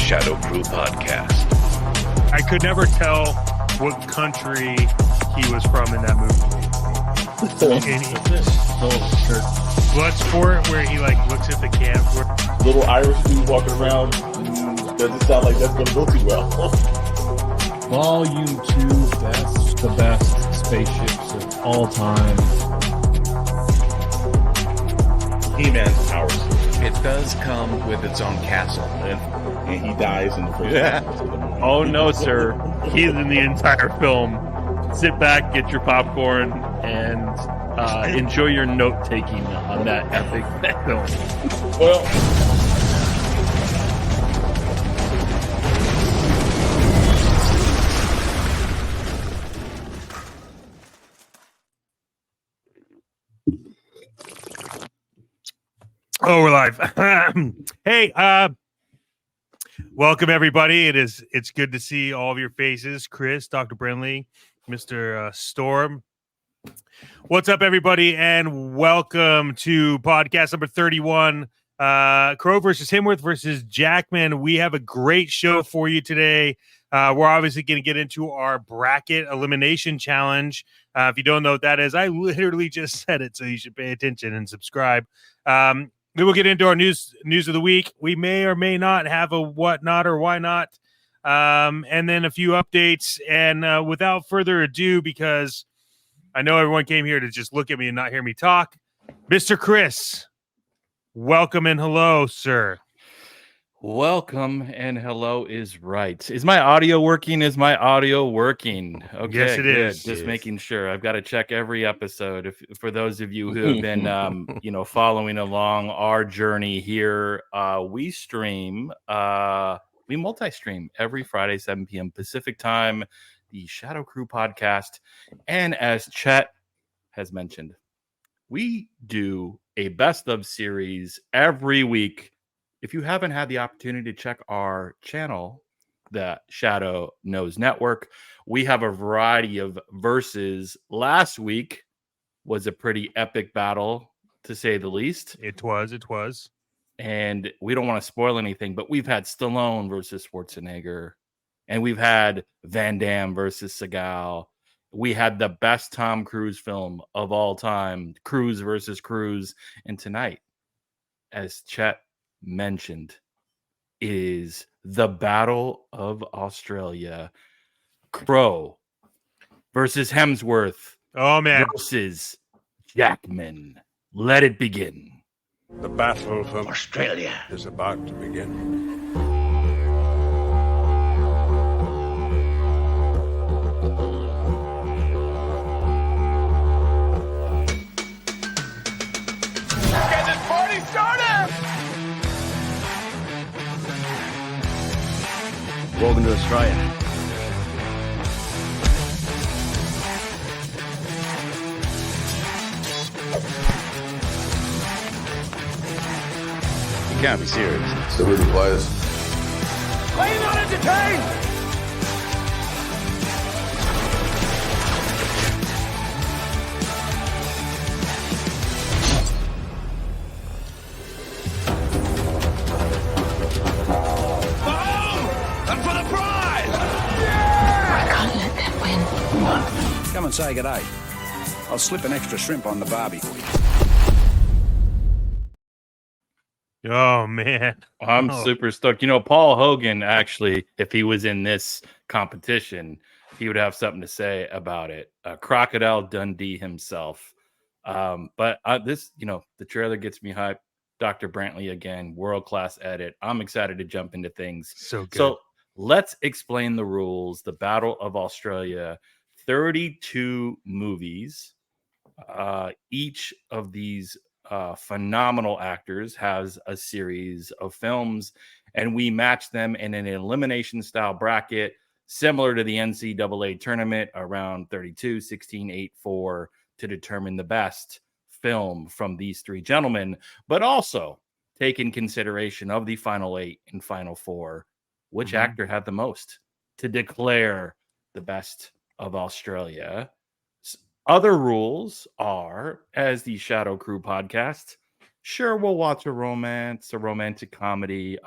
Shadow Crew podcast. I could never tell what country he was from in that movie. Bloodsport, where he like looks at the camp. Little Irish dude walking around doesn't sound like that's going to go too well. Volume 2, the best spaceships of all time. He-Man's powers. It does come with its own castle. And he dies in the first half. Oh no, sir. He's in the entire film. Sit back, get your popcorn, and enjoy your note-taking on that epic film. Well, oh, we're live. Hey, welcome everybody. It's good to see all of your faces. Chris, Dr. Brinley, Mr. Storm. What's up, everybody, and welcome to podcast number 31. Crowe versus Hemsworth versus Jackman. We have a great show for you today. We're obviously going to get into our bracket elimination challenge. If you don't know what that is, I literally just said it, so you should pay attention and subscribe. Then we'll get into our news of the week. We may or may not have a what not or why not, and then a few updates. And without further ado, because I know everyone came here to just look at me and not hear me talk, Mr. Chris, welcome and hello, sir. Welcome and hello is right. Is my audio working? Okay, Yes, it good. is. Just making sure. I've got to check every episode. For those of you who have been, following along our journey here, we stream, we multi-stream every Friday, 7 p.m. Pacific time, the Shadow Crew podcast. And as Chet has mentioned, we do a best of series every week. If you haven't had the opportunity to check our channel, the Shadow Knows Network, we have a variety of verses. Last week was a pretty epic battle, to say the least. It was. And we don't want to spoil anything, but we've had Stallone versus Schwarzenegger, and we've had Van Damme versus Seagal. We had the best Tom Cruise film of all time, Cruise versus Cruise. And tonight, as Chet mentioned, is the Battle of Australia. Crowe versus Hemsworth. Oh, man. Versus Jackman. Let it begin. The battle for Australia is about to begin. Get this party started! Welcome to Australia. You can't be serious. So who are the players? Are you not entertained? And for the prize! I can't let them win. Come and say good day. I'll slip an extra shrimp on the barbie for you. Oh, man. I'm super stoked. Paul Hogan, actually, if he was in this competition, he would have something to say about it. Crocodile Dundee himself. But this, the trailer gets me hyped. Dr. Brantley again, world-class edit. I'm excited to jump into things. So good. So let's explain the rules. The Battle of Australia, 32 movies. Each of these phenomenal actors has a series of films, and we match them in an elimination style bracket similar to the NCAA tournament, around 32, 16, 8, 4, to determine the best film from these three gentlemen, but also take in consideration of the final 8 and final 4, which actor had the most to declare the best of Australia. Other rules are, as the Shadow Crew podcast, Sure, we'll watch a romance, a romantic comedy,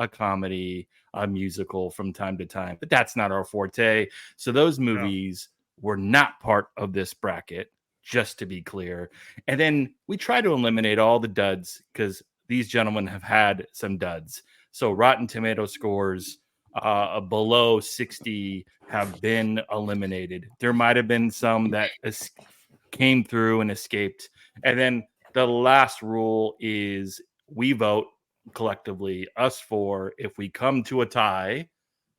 a musical from time to time, but that's not our forte. So those movies were not part of this bracket, just to be clear. And then we try to eliminate all the duds because these gentlemen have had some duds. So Rotten Tomato scores below 60 have been eliminated. There might have been some that came through and escaped. And then the last rule is we vote collectively, us four. If we come to a tie,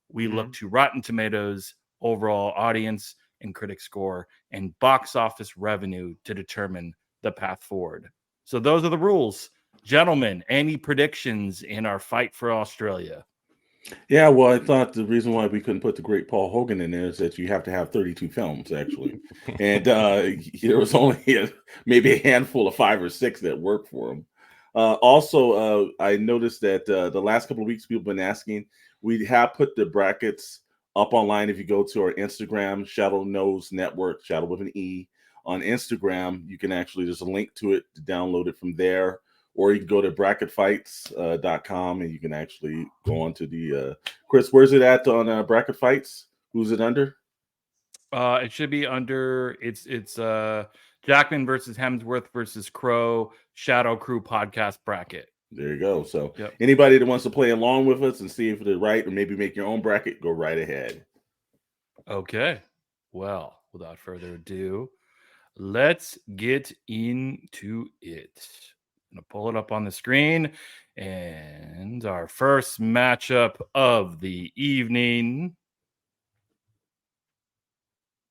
we look to Rotten Tomatoes, overall audience and critic score, and box office revenue to determine the path forward. So those are the rules. Gentlemen, any predictions in our fight for Australia? Yeah, well, I thought the reason why we couldn't put the great Paul Hogan in there is that you have to have 32 films, actually. And there was only maybe a handful of 5 or 6 that worked for him. Also, I noticed that the last couple of weeks, people have been asking, we have put the brackets up online. If you go to our Instagram, Shadowe Knows Network, Shadowe with an E, on Instagram, you can actually, there's a link to it to download it from there. Or you can go to bracketfights.com and you can actually go on to the Chris, where's it at on Bracket Fights? Who's it under? It should be under it's Jackman versus Hemsworth versus Crowe Shadow Crew podcast bracket. There you go. So anybody that wants to play along with us and see if they're right or maybe make your own bracket, go right ahead. Okay. Well, without further ado, let's get into it. I'm going to pull it up on the screen. And our first matchup of the evening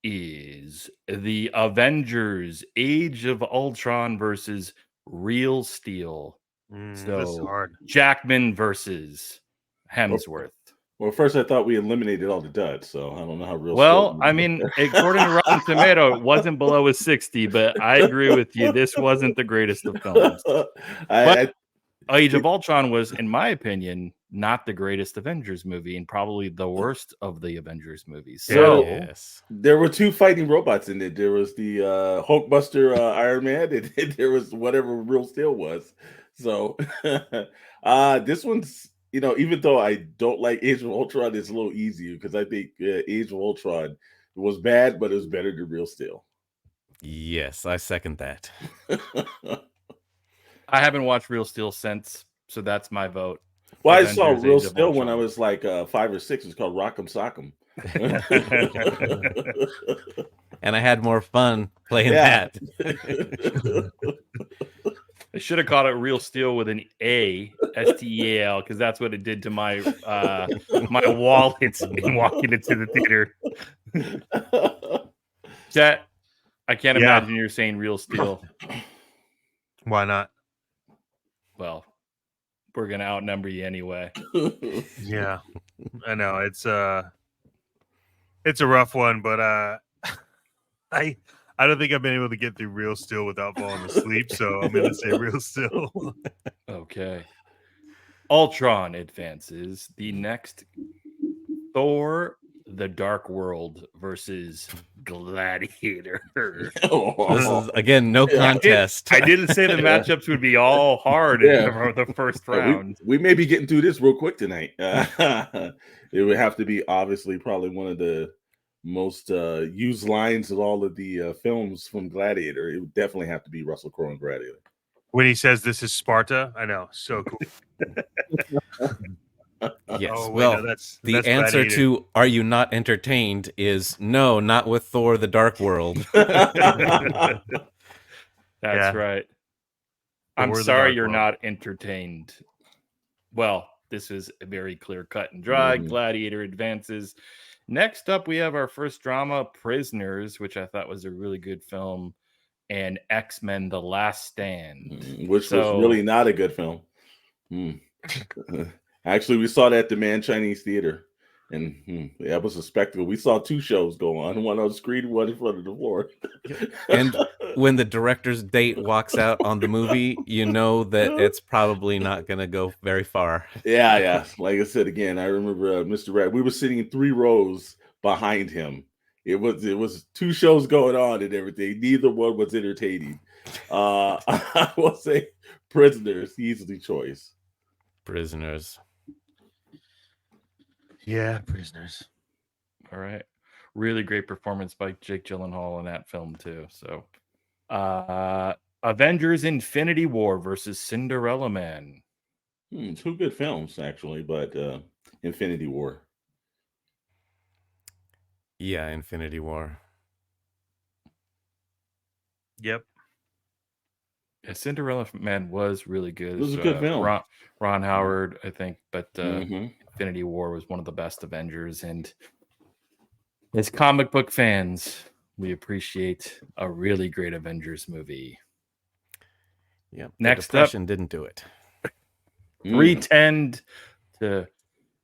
is the Avengers Age of Ultron versus Real Steel. So Jackman versus Hemsworth. Well, first I thought we eliminated all the duds, so I don't know how real. Well, I mean, according to Rotten Tomato, it wasn't below a 60, but I agree with you. This wasn't the greatest of films. But Age of Ultron was, in my opinion, not the greatest Avengers movie and probably the worst of the Avengers movies. So there were 2 fighting robots in it. There was the Hulkbuster Iron Man, and there was whatever Real Steel was. So this one's, you know, even though I don't like Age of Ultron, it's a little easier because I think Age of Ultron was bad, but it was better than Real Steel. Yes, I second that. I haven't watched Real Steel since, so that's my vote. Well, I saw Real Steel when I was like 5 or 6. It's called Rock'em Sock'em. And I had more fun playing that. I should have called it Real Steel with an A, STEAL, because that's what it did to my my wallet in walking into the theater. Chet, I can't imagine you're saying Real Steel. Why not? Well, we're gonna outnumber you anyway. Yeah, I know it's a rough one, but I don't think I've been able to get through Real Steel without falling asleep, so I'm going to say Real Steel. Okay. Ultron advances. The next, Thor, The Dark World versus Gladiator. This is, again, no contest. I didn't say the matchups would be all hard in the first round. We may be getting through this real quick tonight. It would have to be obviously probably one of the most used lines of all of the films from Gladiator. It would definitely have to be Russell Crowe in Gladiator. When he says this is Sparta, I know, so cool. Yes. Oh, well, no, that's answer Gladiator. to "Are you not entertained?" is no, not with Thor: The Dark World. That's right. I'm Thor: The sorry Dark you're World. not entertained. Well, this is a very clear cut and dry. Gladiator advances. Next up, we have our first drama, Prisoners, which I thought was a really good film, and X-Men: The Last Stand, which was really not a good film. Actually, we saw that at the Man Chinese Theater, and that was a spectacle. We saw 2 shows go on, one on the screen, one in front of the floor. And when the director's date walks out on the movie, you know that it's probably not going to go very far. Yeah. Like I said again, I remember Mr. Rat. We were sitting 3 rows behind him. It was 2 shows going on and everything. Neither one was entertaining. I will say Prisoners, easily choice. Prisoners. Yeah, Prisoners. All right. Really great performance by Jake Gyllenhaal in that film too. So, Avengers: Infinity War versus Cinderella Man. Two good films actually, but Infinity War. Yeah, Infinity War. Yep. Yeah, Cinderella Man was really good. It was a good film. Ron Howard, I think, but Mhm. Infinity War was one of the best Avengers, and as comic book fans, we appreciate a really great Avengers movie. Yep. Next the Depression didn't do it. 310 to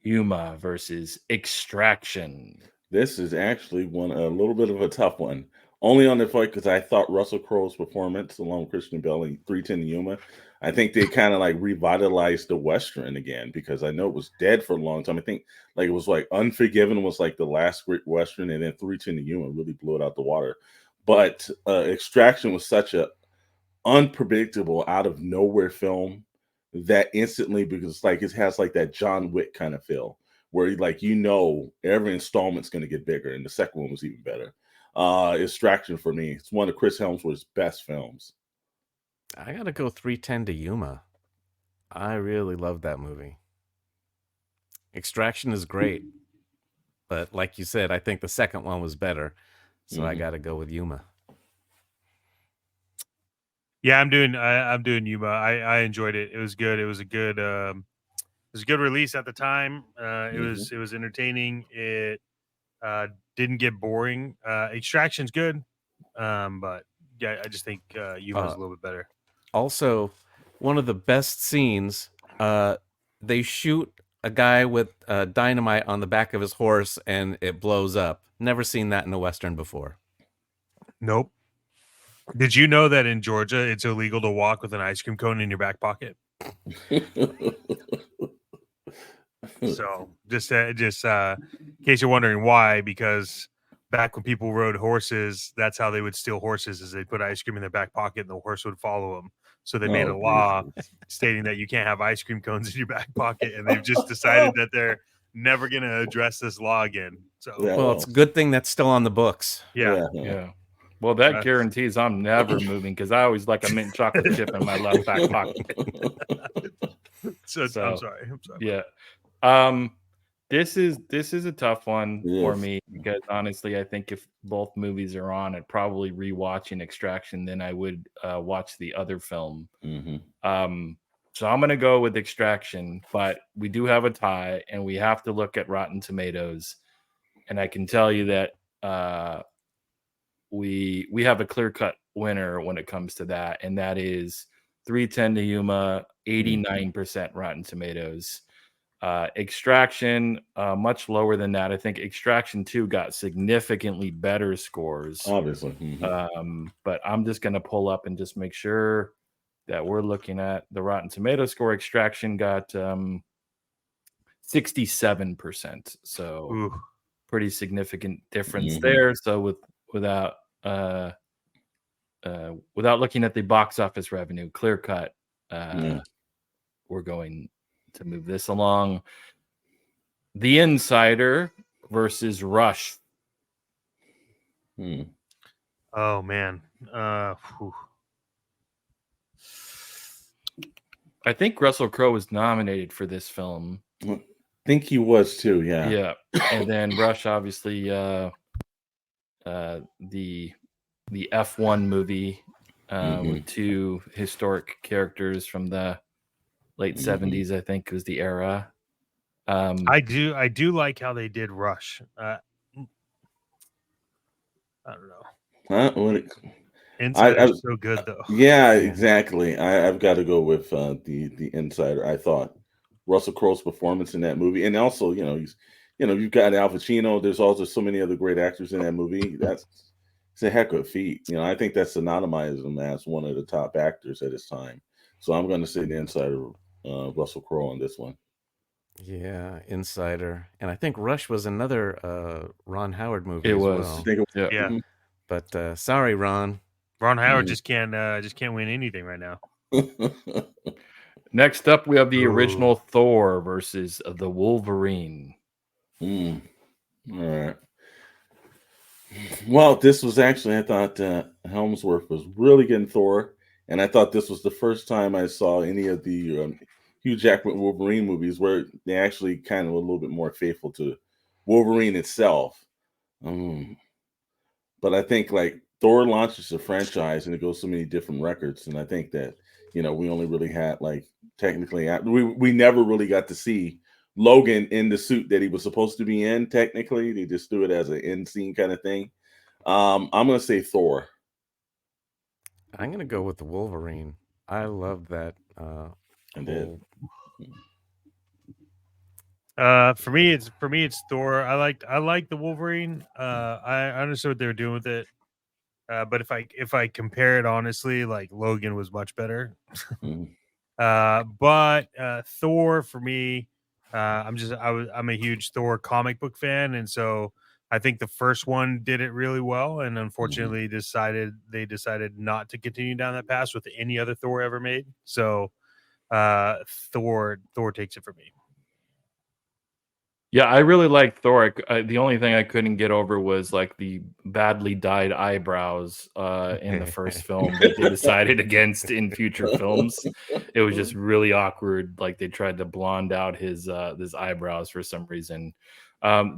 Yuma versus Extraction. This is actually a little bit of a tough one. Only on the fight because I thought Russell Crowe's performance along with Christian Bale in 310 to Yuma, I think they kind of like revitalized the Western again because I know it was dead for a long time. I think like it was like Unforgiven was like the last great Western, and then 310 to Yuma really blew it out the water. But Extraction was such a unpredictable, out of nowhere film that instantly, because like it has like that John Wick kind of feel where like every installment's going to get bigger, and the second one was even better. Extraction for me, it's one of Chris Hemsworth's best films. I gotta go 310 to Yuma. I really love that movie. Extraction is great, but like you said, I think the second one was better, so I gotta go with Yuma. Yeah, I'm doing Yuma. I enjoyed it. It was good. It was a good release at the time. It was entertaining. It didn't get boring. Extraction's good, but yeah, I just think Yuma's a little bit better. Also, one of the best scenes, they shoot a guy with dynamite on the back of his horse and it blows up. Never seen that in a Western before. Nope. Did you know that in Georgia it's illegal to walk with an ice cream cone in your back pocket? So just in case you're wondering why, because back when people rode horses, that's how they would steal horses, is they put ice cream in their back pocket and the horse would follow them. So they made a law stating that you can't have ice cream cones in your back pocket, and they've just decided that they're never going to address this law again. So well, it's a good thing that's still on the books. Yeah. Well, that guarantees I'm never moving because I always like a mint chocolate chip in my left back pocket. So I'm sorry. Yeah. This is a tough one for me because honestly, I think if both movies are on, I'd probably rewatching Extraction than I would watch the other film. So I'm gonna go with Extraction, but we do have a tie, and we have to look at Rotten Tomatoes, and I can tell you that we have a clear-cut winner when it comes to that, and that is 310 to Yuma, 89% Rotten Tomatoes. Extraction, much lower than that. I think Extraction 2 got significantly better scores. Obviously. But I'm just going to pull up and just make sure that we're looking at the Rotten Tomato score. Extraction got 67%. So pretty significant difference there. So without looking at the box office revenue, clear cut, we're going to move this along. The Insider versus Rush. Oh man. I think Russell Crowe was nominated for this film. I think he was too, yeah. Yeah. And then Rush, obviously, the F1 movie with two historic characters from the late 70s, I think, was the era. I do like how they did Rush. I don't know. Insider's so good though. Yeah, exactly. I've got to go with the Insider. I thought Russell Crowe's performance in that movie, and also you've got Al Pacino. There's also so many other great actors in that movie. It's a heck of a feat. I think that synonymizes him as one of the top actors at his time. So I'm going to say the Insider, Russell Crowe on this one. Yeah, Insider. And I think Rush was another Ron Howard movie it as was. well. Yeah. But sorry, Ron. Ron Howard just can't win anything right now. Next up, we have the Ooh. original Thor versus the Wolverine. All right. Well, this was actually, I thought Helmsworth was really good in Thor, and I thought this was the first time I saw any of the Hugh Jackman Wolverine movies where they actually kind of a little bit more faithful to Wolverine itself. But I think like Thor launches a franchise and it goes so many different records, and I think that we only really had like technically we never really got to see Logan in the suit that he was supposed to be in. Technically, they just do it as an end scene kind of thing. I'm gonna say Thor. I'm gonna go with the Wolverine. I love that. And then For me, it's Thor. I like the Wolverine. I understood what they were doing with it. But if I compare it honestly, like Logan was much better. But Thor for me, I'm a huge Thor comic book fan, and so I think the first one did it really well, and unfortunately they decided not to continue down that path with any other Thor ever made. So Thor takes it for me. Yeah, I really liked Thor. The only thing I couldn't get over was like the badly dyed eyebrows in the first film that they decided against in future films. It was just really awkward. Like they tried to blonde out his eyebrows for some reason.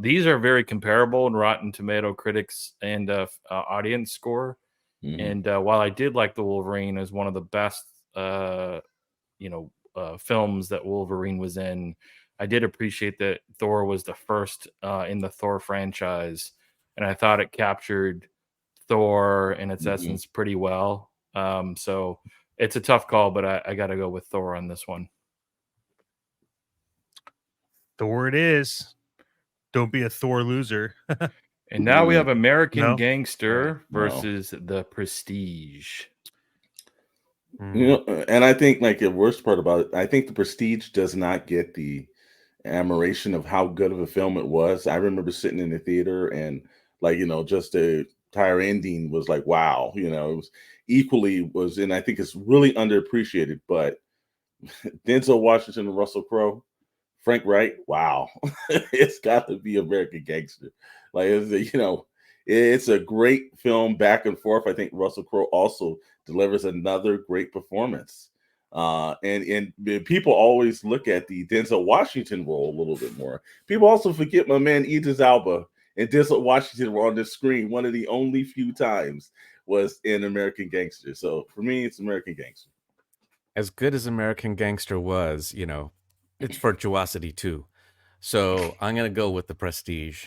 These are very comparable in Rotten Tomato critics and audience score. And while I did like the Wolverine as one of the best, films that Wolverine was in, I did appreciate that Thor was the first in the Thor franchise, and I thought it captured Thor in its essence pretty well. So it's a tough call, but I got to go with Thor on this one. Thor it is. Don't be a Thor loser. And now we have American No? Gangster versus The Prestige. And I think like the worst part about it, I think The Prestige does not get the admiration of how good of a film it was. I remember sitting in the theater and just the entire ending was like, wow, it was and I think it's really underappreciated. But Denzel Washington and Russell Crowe, Frank Wright, wow, it's got to be American Gangster. Like it's a great film back and forth. I think Russell Crowe also delivers another great performance. And people always look at the Denzel Washington role a little bit more. People also forget my man Idris Elba and Denzel Washington were on the screen. One of the only few times was in American Gangster. So for me, it's American Gangster. As good as American Gangster was, it's virtuosity too. So I'm gonna go with The Prestige.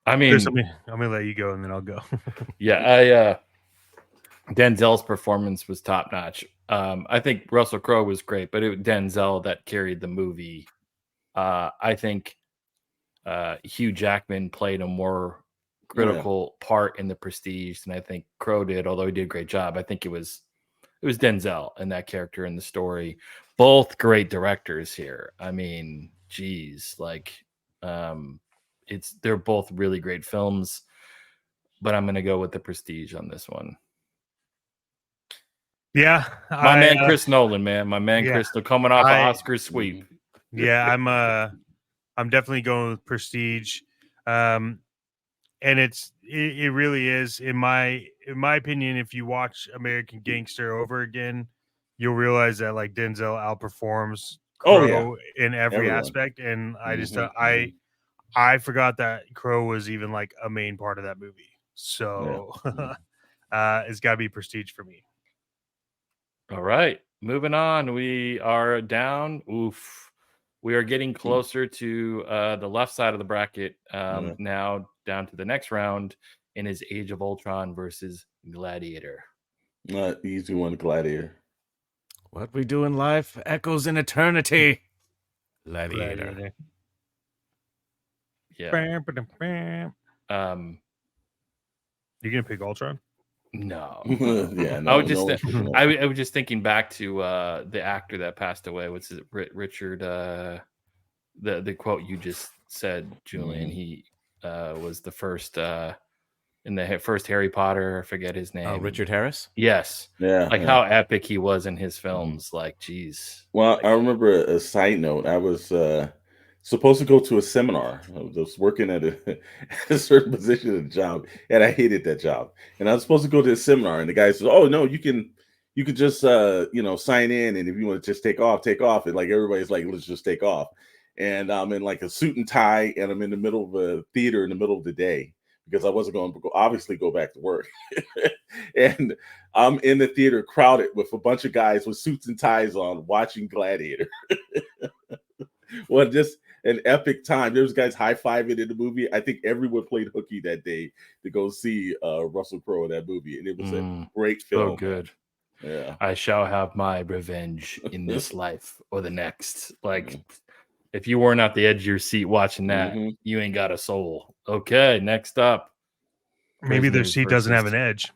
I mean, Chris, I'm gonna let you go and then I'll go. Yeah, Denzel's performance was top notch. I think Russell Crowe was great, but it was Denzel that carried the movie. I think Hugh Jackman played a more critical part in The Prestige than I think Crowe did, although he did a great job. I think it was Denzel and that character in the story. Both great directors here. I mean, geez, like they're both really great films, but I'm gonna go with The Prestige on this one. Yeah, my man Chris Nolan, man, my man Chris, coming off an Oscar sweep. Yeah, I'm definitely going with Prestige, and it really is in my opinion. If you watch American Gangster over again, you'll realize that like Denzel outperforms Crowe in every aspect, and I just I forgot that Crowe was even like a main part of that movie. So it's got to be Prestige for me. All right, moving on. We are down. Oof. We are getting closer to the left side of the bracket. Now down to the next round, and is Age of Ultron versus Gladiator. Not easy one, Gladiator. What we do in life echoes in eternity. Gladiator. Yeah. You gonna pick Ultron? No. Yeah, I was just thinking back to the actor that passed away. What's it, Richard? The quote you just said, Julian. He was the first in the first Harry Potter. I forget his name. Oh, Richard Harris. Yes. Yeah, Like yeah. how epic he was in his films. Like, geez. Well, Like, I remember a side note. I was supposed to go to a seminar. I was working at a certain position at a job, and I hated that job. And I was supposed to go to a seminar, and the guy said, "Oh no, you can just sign in, and if you want to just take off, take off." And like everybody's like, "Let's just take off." And I'm in like a suit and tie, and I'm in the middle of a theater in the middle of the day because I wasn't going to obviously go back to work. And I'm in the theater crowded with a bunch of guys with suits and ties on watching Gladiator. Well, just an epic time. There was guys high-fiving in the movie. I think everyone played hooky that day to go see Russell Crowe in that movie. And it was a great film. so good. Yeah. I shall have my revenge in this life or the next. Like, if you weren't at the edge of your seat watching that, you ain't got a soul. Okay, next up. Maybe their Prisoners seat doesn't have versus- an edge.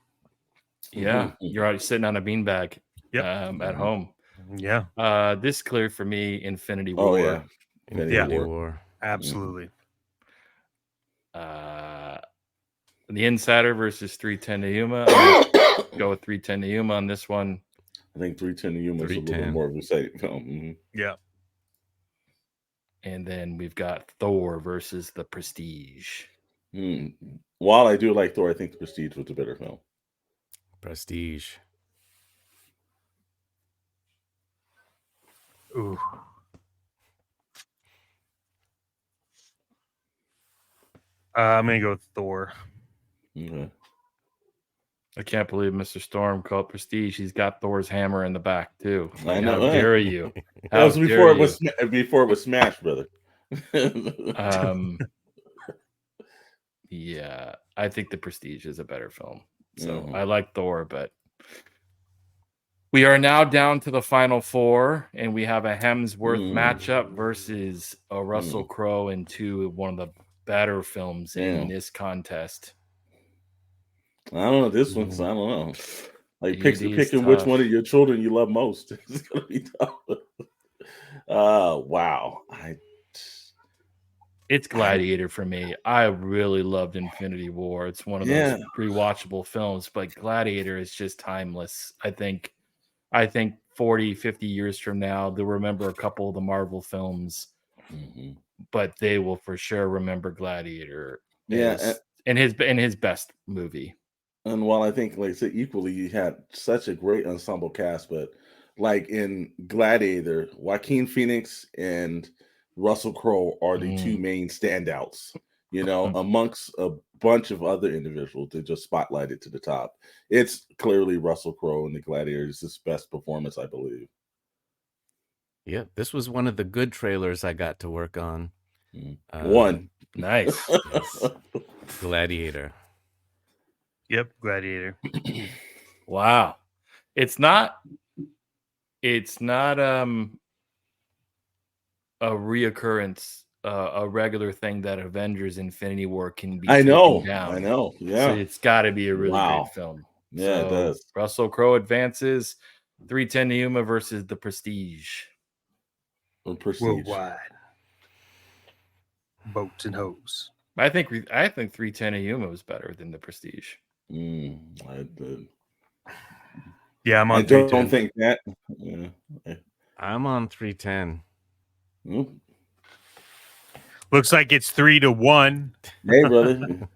Yeah, you're already sitting on a beanbag at home. Yeah. This clear for me, Infinity War. Oh, yeah. Infinity War. Absolutely. The Insider versus 310 to Yuma. I'm gonna go with 310 to Yuma on this one. I think 310 to Yuma is a little bit more of an exciting film. Yeah. And then we've got Thor versus The Prestige. While I do like Thor, I think The Prestige was a better film. Prestige. Ooh. I'm gonna go with Thor. Okay. I can't believe Mr. Storm called Prestige. He's got Thor's hammer in the back too. I know. How dare you? That was before it was Smash, brother. Yeah, I think The Prestige is a better film. So I like Thor, but we are now down to the final four, and we have a Hemsworth matchup versus a Russell Crowe into one of the better films in this contest. I don't know this one, so I don't know. Like picking tough. which one of your children you love most. It's gonna be tough. Wow. It's Gladiator for me. I really loved Infinity War. It's one of those rewatchable films, but Gladiator is just timeless. I think 40, 50 years from now, they'll remember a couple of the Marvel films, but they will for sure remember Gladiator. In his best movie. And while I think, like I said, equally, you had such a great ensemble cast, but like in Gladiator, Joaquin Phoenix and Russell Crowe are the two main standouts, amongst a bunch of other individuals that just spotlighted to the top. It's clearly Russell Crowe in the Gladiator is his best performance, I believe. Yeah, this was one of the good trailers I got to work on. One. Nice. Gladiator. Yep, Gladiator. Wow. It's not a reoccurrence, a regular thing that Avengers Infinity War can be taken down. I know. Yeah. So it's got to be a really great film. Yeah, it does. Russell Crowe advances. 310 to Yuma versus The Prestige. Worldwide. Boats and hoes. I think 310 to Yuma was better than The Prestige. Yeah, I'm on. I don't think that. Yeah. I'm on 310. Looks like it's 3-1. Hey, brother.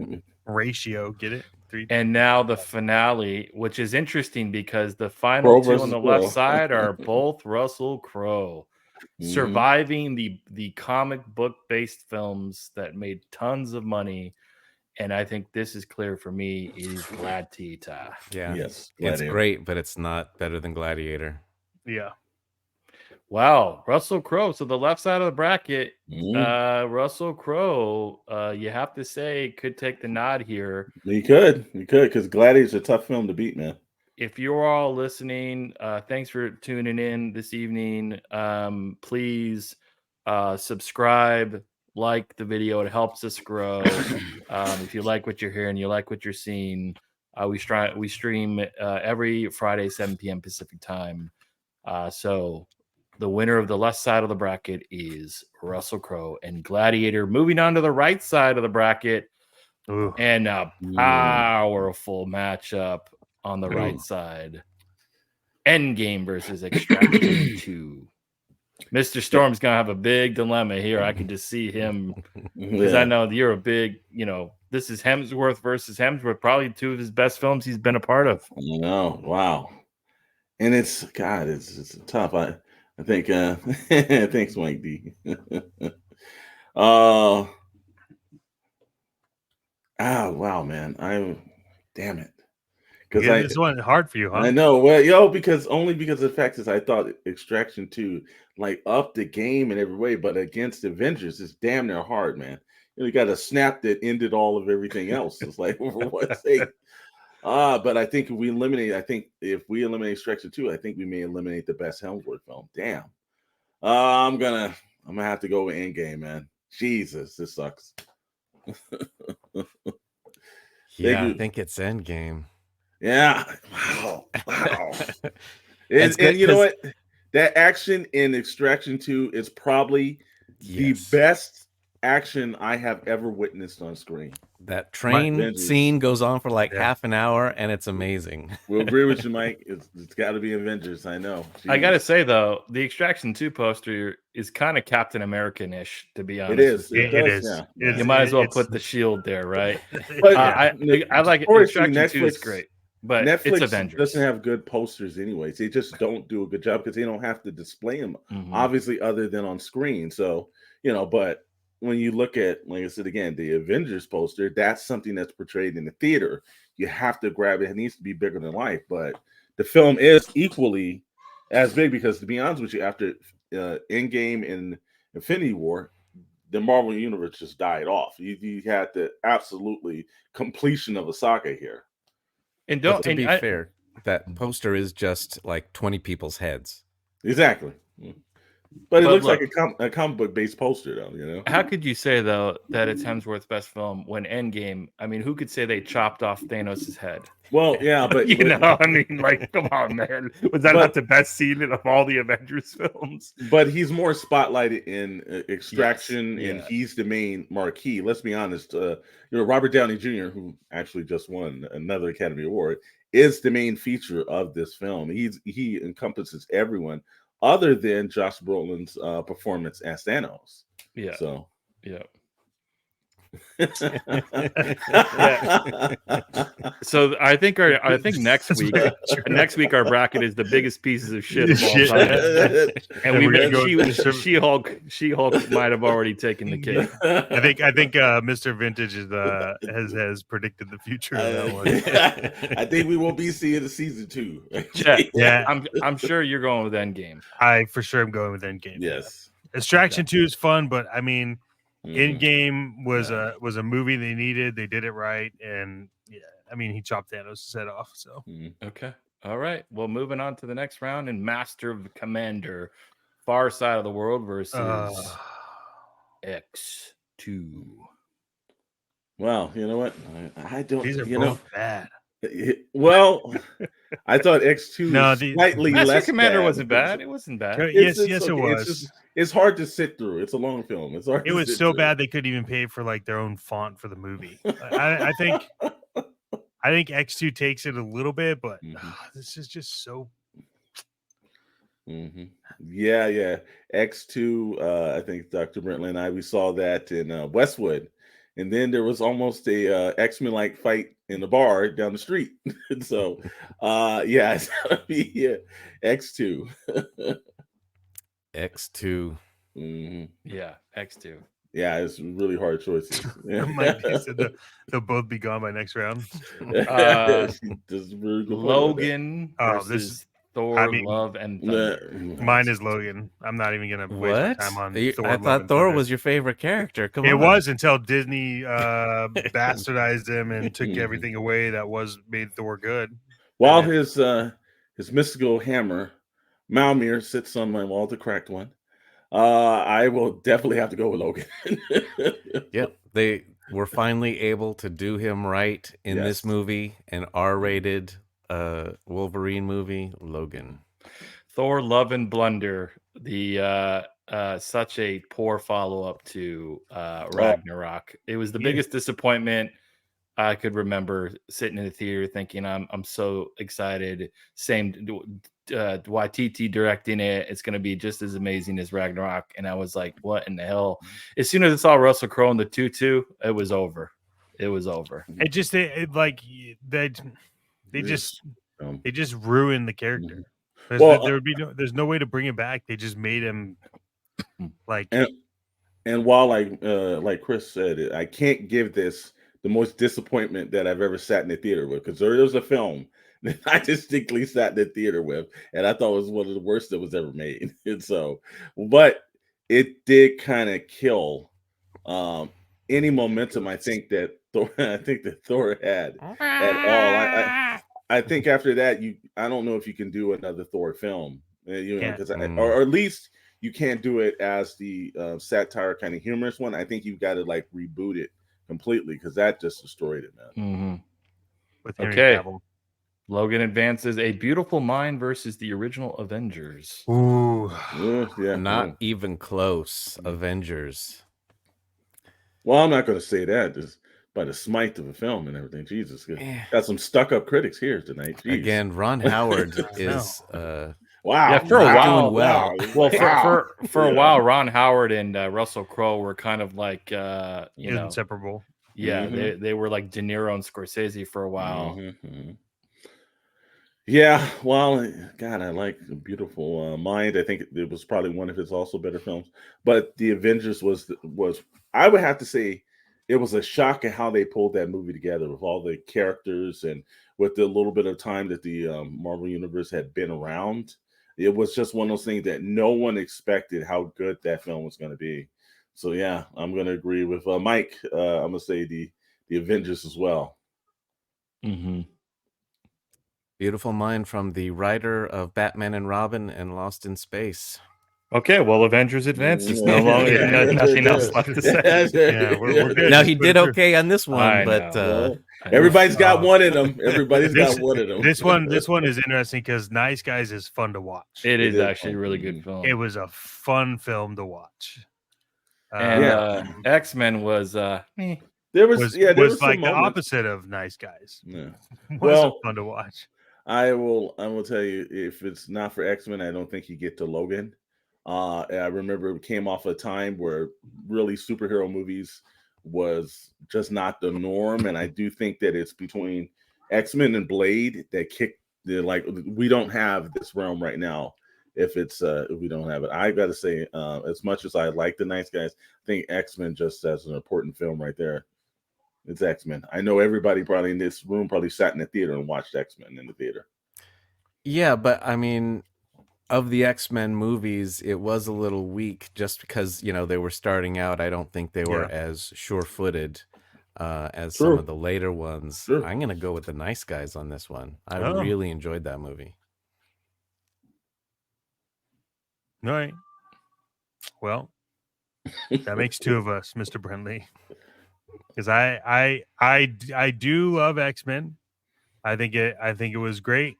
Ratio, get it? 3. And now the finale, which is interesting because the final two on the left side are both Russell Crowe. Surviving the comic book based films that made tons of money. And I think this is clear for me is Gladiator. Yeah. Yes. It's great, but it's not better than Gladiator. Yeah. Wow. Russell Crowe. So the left side of the bracket, Russell Crowe, you have to say, could take the nod here. You could, because Gladiator's a tough film to beat, man. If you're all listening, thanks for tuning in this evening. Please subscribe, like the video. It helps us grow. If you like what you're hearing, you like what you're seeing, we stream every Friday, 7 p.m. Pacific time. So the winner of the left side of the bracket is Russell Crowe and Gladiator. Moving on to the right side of the bracket, Ooh. And a powerful matchup on the right Ooh. side. Endgame versus Extraction 2. Mr. Storm's going to have a big dilemma here. I can just see him because I know you're a big, this is Hemsworth versus Hemsworth, probably two of his best films he's been a part of. No, wow. And it's tough. I think thanks, Mike D. Wow, man. Damn it. Because this one hard for you, huh? I know. Well, because the fact is I thought Extraction 2 like upped the game in every way, but against Avengers, it's damn near hard, man. You got a snap that ended all of everything else. It's like, for what's sake? But I think if we eliminate Extraction 2, I think we may eliminate the best Hemsworth film. Damn. I'm gonna have to go with Endgame, man. Jesus, this sucks. Yeah, I think it's Endgame. Yeah. Wow. and you know what? That action in Extraction 2 is probably the best action I have ever witnessed on screen. That train scene goes on for like half an hour, and it's amazing. We'll agree with you, Mike. It's got to be Avengers. I know. Jeez. I got to say, though, the Extraction 2 poster is kind of Captain American-ish, to be honest. It is. It is. Yeah. You might as well put the shield there, right? But I like it. Extraction 2 is great. But Netflix it's Avengers. Doesn't have good posters anyways. They just don't do a good job because they don't have to display them, obviously, other than on screen. So, but when you look at, like I said again, the Avengers poster, that's something that's portrayed in the theater. You have to grab it. It needs to be bigger than life. But the film is equally as big because, to be honest with you, after Endgame and Infinity War, the Marvel Universe just died off. You had the absolutely completion of a saga here. And to be fair, that poster is just like 20 people's heads. Exactly. But it looks like a comic book based poster, though. How could you say, though, that it's Hemsworth's best film when Endgame? I mean, who could say they chopped off Thanos' head? Well, yeah, but come on, man. Was that not the best scene of all the Avengers films? But he's more spotlighted in Extraction, and he's the main marquee. Let's be honest. Robert Downey Jr., who actually just won another Academy Award, is the main feature of this film. He encompasses everyone other than Josh Brolin's performance as Thanos. Yeah. So yeah. So I think next week our bracket is the biggest pieces of shit of all time. And She-Hulk might have already taken the cake. I think Mr. Vintage has predicted the future of that one. I think we will be seeing the season 2. Yeah. I'm sure you're going with Endgame. I for sure am going with Endgame. Yes. Extraction 2 is fun, but I mean, Endgame was a movie they needed. They did it right, and I mean, he chopped Thanos' head off. So okay, all right. Well, moving on to the next round, and Master of the Commander, Far Side of the World versus X2. Well, you know what? I don't. These are both bad. Well, I thought X2 slightly Master less. Commander bad. wasn't bad. It wasn't bad. Yes, it was. It's hard to sit through. It's a long film. It was so bad they couldn't even pay for like their own font for the movie. I think X2 takes it a little bit, but this is just so. Yeah. X2. I think Dr. Brentley and we saw that in Westwood, and then there was almost a X-Men like fight in the bar down the street. So, it's gotta be X2. X2. Yeah, X2. Yeah, it's really hard choices. They'll both be gone by next round. Logan versus Thor, Love, and Thunder. Mine is Logan. I'm not even going to waste my time on Thor. I thought Thor was your favorite character. Come on. It was until Disney bastardized him and took everything away that made Thor good. While his mystical hammer, Malmir, sits on my wall, the cracked one, I will definitely have to go with Logan. Yep, they were finally able to do him right in this movie, an R-rated Wolverine movie, Logan. Thor, Love and Blunder, the such a poor follow-up to Ragnarok. It was the biggest disappointment I could remember sitting in the theater thinking, I'm so excited. Same Waititi directing it. It's going to be just as amazing as Ragnarok. And I was like, what in the hell? As soon as I saw Russell Crowe in the tutu, it was over. It was over. It just like they just ruined the character. There's no way to bring it back. They just made him like. And while like Chris said, I can't give this the most disappointment that I've ever sat in the theater with, because there was a film that I distinctly sat in the theater with, and I thought it was one of the worst that was ever made. And so, but it did kind of kill any momentum I think that Thor had at all. I think after that, I don't know if you can do another Thor film, because or at least you can't do it as the satire kind of humorous one. I think you've got to like reboot it completely, because that just destroyed it, man. With Henry Okay. Cavill. Logan advances A Beautiful Mind versus the original Avengers. Ooh. Yeah. Not even close. Avengers. Well, I'm not going to say that just by the smite of a film and everything. Jesus. Got some stuck-up critics here tonight. Jeez. Again, Ron Howard is... Wow. Yeah, for a while. Well. For a while, Ron Howard and Russell Crowe were kind of like, inseparable. Yeah, they were like De Niro and Scorsese for a while. Yeah, well, God, I like A Beautiful Mind. I think it was probably one of his also better films. But The Avengers was I would have to say it was a shock at how they pulled that movie together with all the characters and with the little bit of time that the Marvel Universe had been around. It was just one of those things that no one expected how good that film was going to be. So yeah, I'm going to agree with Mike. I'm going to say the Avengers as well. Beautiful Mind from the writer of Batman and Robin and Lost in Space. Okay, well, Avengers advances. No longer nothing else left to say. Yeah, we're good. Now he did okay on this one, I but everybody's got one in them. Everybody's got one in them. This one is interesting because Nice Guys is fun to watch. It is actually a really good film. It was a fun film to watch. And X-Men was there was like the opposite of Nice Guys. Yeah. Wasn't fun to watch. I will tell you, if it's not for X-Men, I don't think you get to Logan. I remember it came off a time where really superhero movies was just not the norm, and I do think that it's between X-Men and Blade that kicked we don't have this realm right now. If we don't have it, I got to say, as much as I like the Nice Guys, I think X-Men just as an important film right there. It's X-Men. I know everybody probably in this room probably sat in the theater and watched X-Men in the theater. yeah, but I mean, of the X-Men movies, it was a little weak just because, they were starting out. I don't think they were as sure-footed as some of the later ones. Sure. I'm going to go with the Nice Guys on this one. I really enjoyed that movie. All right. Well, that makes two of us, Mr. Brentley. Because I do love X-Men. I think it was great.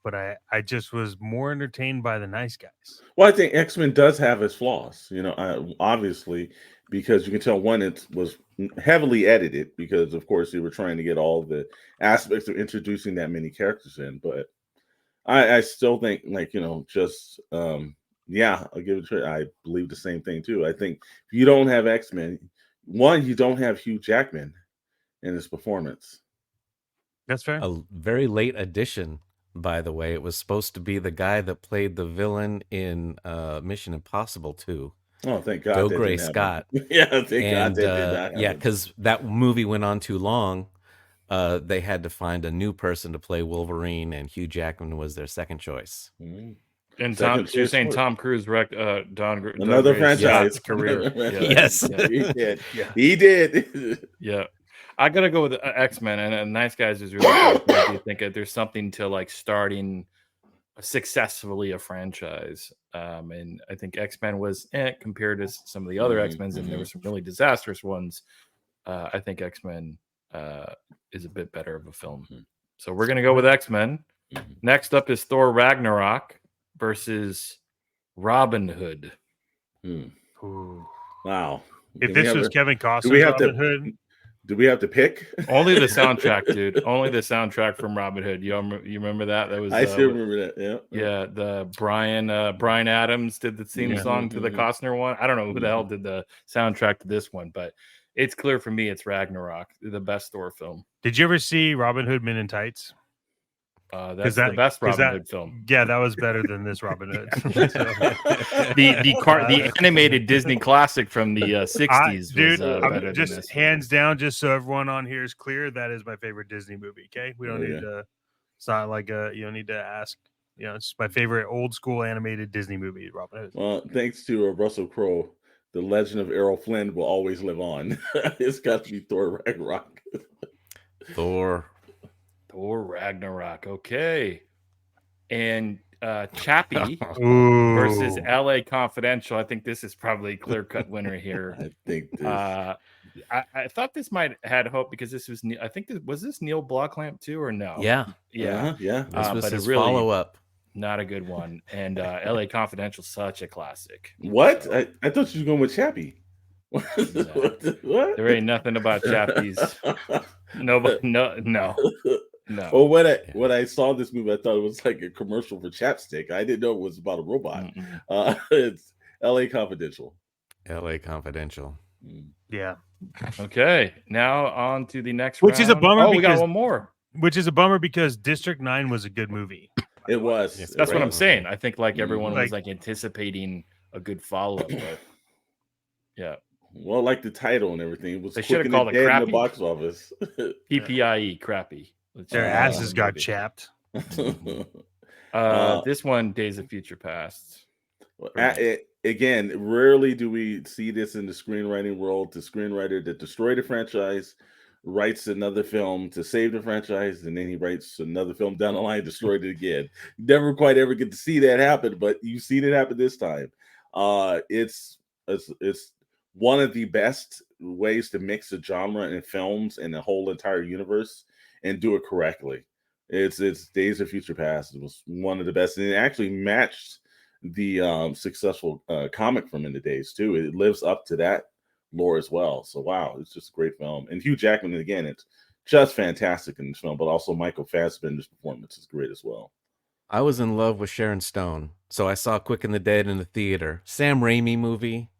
But I just was more entertained by the Nice Guys. Well, I think X-Men does have its flaws, obviously, because you can tell one, it was heavily edited because, of course, they were trying to get all the aspects of introducing that many characters in. But I still think, I'll give it a try. I believe the same thing, too. I think if you don't have X-Men, one, you don't have Hugh Jackman in his performance. That's fair. A very late addition. By the way, it was supposed to be the guy that played the villain in Mission Impossible 2. Oh, thank God. Joe Gray Scott. Yeah, thank God that did not happen. Yeah, because that movie went on too long. They had to find a new person to play Wolverine, and Hugh Jackman was their second choice. Mm. And you're saying Tom Cruise wrecked another franchise career. Yes. He did. Yeah. He did. Yeah. I gotta go with X-Men, and Nice Guys is really good. I do think there's something to like starting successfully a franchise, and I think X-Men was compared to some of the other X-Men's, and there were some really disastrous ones. I think X-Men is a bit better of a film, so we're gonna go with X-Men. Next up is Thor Ragnarok versus Robin Hood. Wow! If this was Kevin Costner's Robin Hood. Do we have to pick? Only the soundtrack, dude. Only the soundtrack from Robin Hood. You remember that? That was I still remember that. Yeah. yeah. The Brian Adams did the theme song to the Costner one. I don't know who the hell did the soundtrack to this one, but it's clear for me it's Ragnarok, the best Thor film. Did you ever see Robin Hood Men in Tights? That's the best Robin Hood film. Yeah, that was better than this Robin Hood. The animated Disney classic from the 60s, dude. was better Just than this. hands down, just so everyone on here is clear, that is my favorite Disney movie. Okay, we don't need to. It's not like you don't need to ask. You know, it's my favorite old school animated Disney movie, Robin Hood. Well, thanks to Russell Crowe, the legend of Errol Flynn will always live on. It's got to be Thor Ragnarok. Thor Ragnarok. Okay. And Chappie Ooh. versus LA Confidential. I think this is probably a clear-cut winner here. I think this. I thought this might had hope because this was I think was this Neil Blomkamp too or no? Yeah. Yeah. This was but his really follow-up. not a good one. And LA Confidential, such a classic. What? So, I thought you were going with Chappie. What? there ain't nothing about Chappies. No. Well, when I saw this movie, I thought it was like a commercial for chapstick. I didn't know it was about a robot. It's L.A. Confidential. L.A. Confidential. Yeah. Okay. Now on to the next Which round. is a bummer. Oh, we got one more. Which is a bummer because District 9 was a good movie. It was. Yes, That's what I'm Right. saying. I think like everyone was Like- like anticipating a good follow-up. But yeah. Well, like the title and everything. It was They should have quick called and it dead in Crappy. the box office. PPIE, crappy. Their asses got chapped. This one, Days of Future Past. Again, rarely do we see this in the screenwriting world. The screenwriter that destroyed the franchise writes another film to save the franchise, and then he writes another film down the line, destroyed it again. Never quite ever get to see that happen, but you've seen it happen this time. It's one of the best ways to mix a genre in films and the whole entire universe and do it correctly. It's Days of Future Past. It was one of the best, and it actually matched the successful comic from In the Days too. It lives up to that lore as well. So wow, it's just a great film. And Hugh Jackman, again, it's just fantastic in this film, but also Michael Fassbender's performance is great as well. I was in love with Sharon Stone, so I saw Quick and the Dead in the theater. Sam Raimi movie,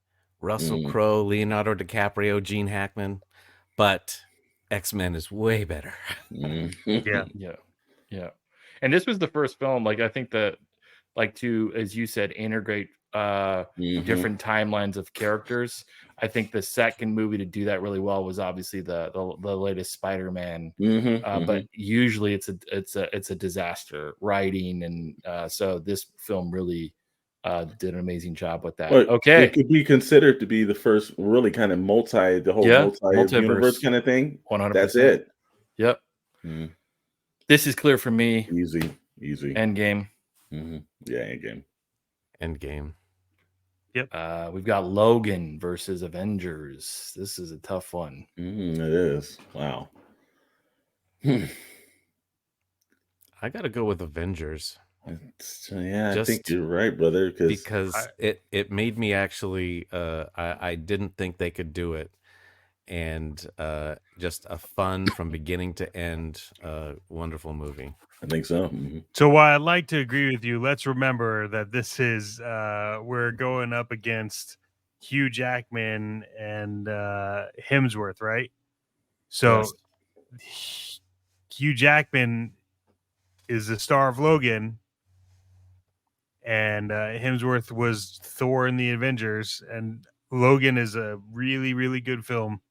Russell Crowe, Leonardo DiCaprio, Gene Hackman, but X-Men is way better. Yeah. And this was the first film, like I think that, like to, as you said, integrate different timelines of characters. I think the second movie to do that really well was obviously the latest Spider-Man. But usually it's a disaster writing, and so this film really did an amazing job with that. But okay, it could be considered to be the first really kind of multi-universe kind of thing. 100%. That's it. Yep. This is clear for me. Easy. Endgame. Yeah, Endgame. Yep. We've got Logan versus Avengers. This is a tough one. It is. Wow. I got to go with Avengers. I think you're right, brother. Because it made me actually, I didn't think they could do it. And just a fun from beginning to end, wonderful movie. I think so. So while I'd like to agree with you, let's remember that this is we're going up against Hugh Jackman and Hemsworth, right? So Hugh Jackman is the star of Logan, and Hemsworth was Thor in the Avengers, and Logan is a really, really good film.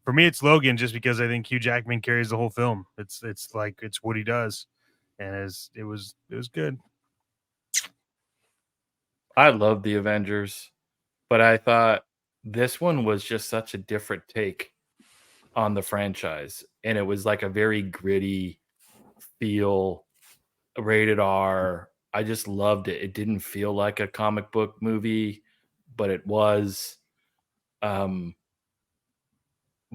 For me, it's Logan just because I think Hugh Jackman carries the whole film. It's what he does, and it was good. I love the Avengers, but I thought this one was just such a different take on the franchise, and it was like a very gritty feel, rated R. I just loved it. It didn't feel like a comic book movie, but it was.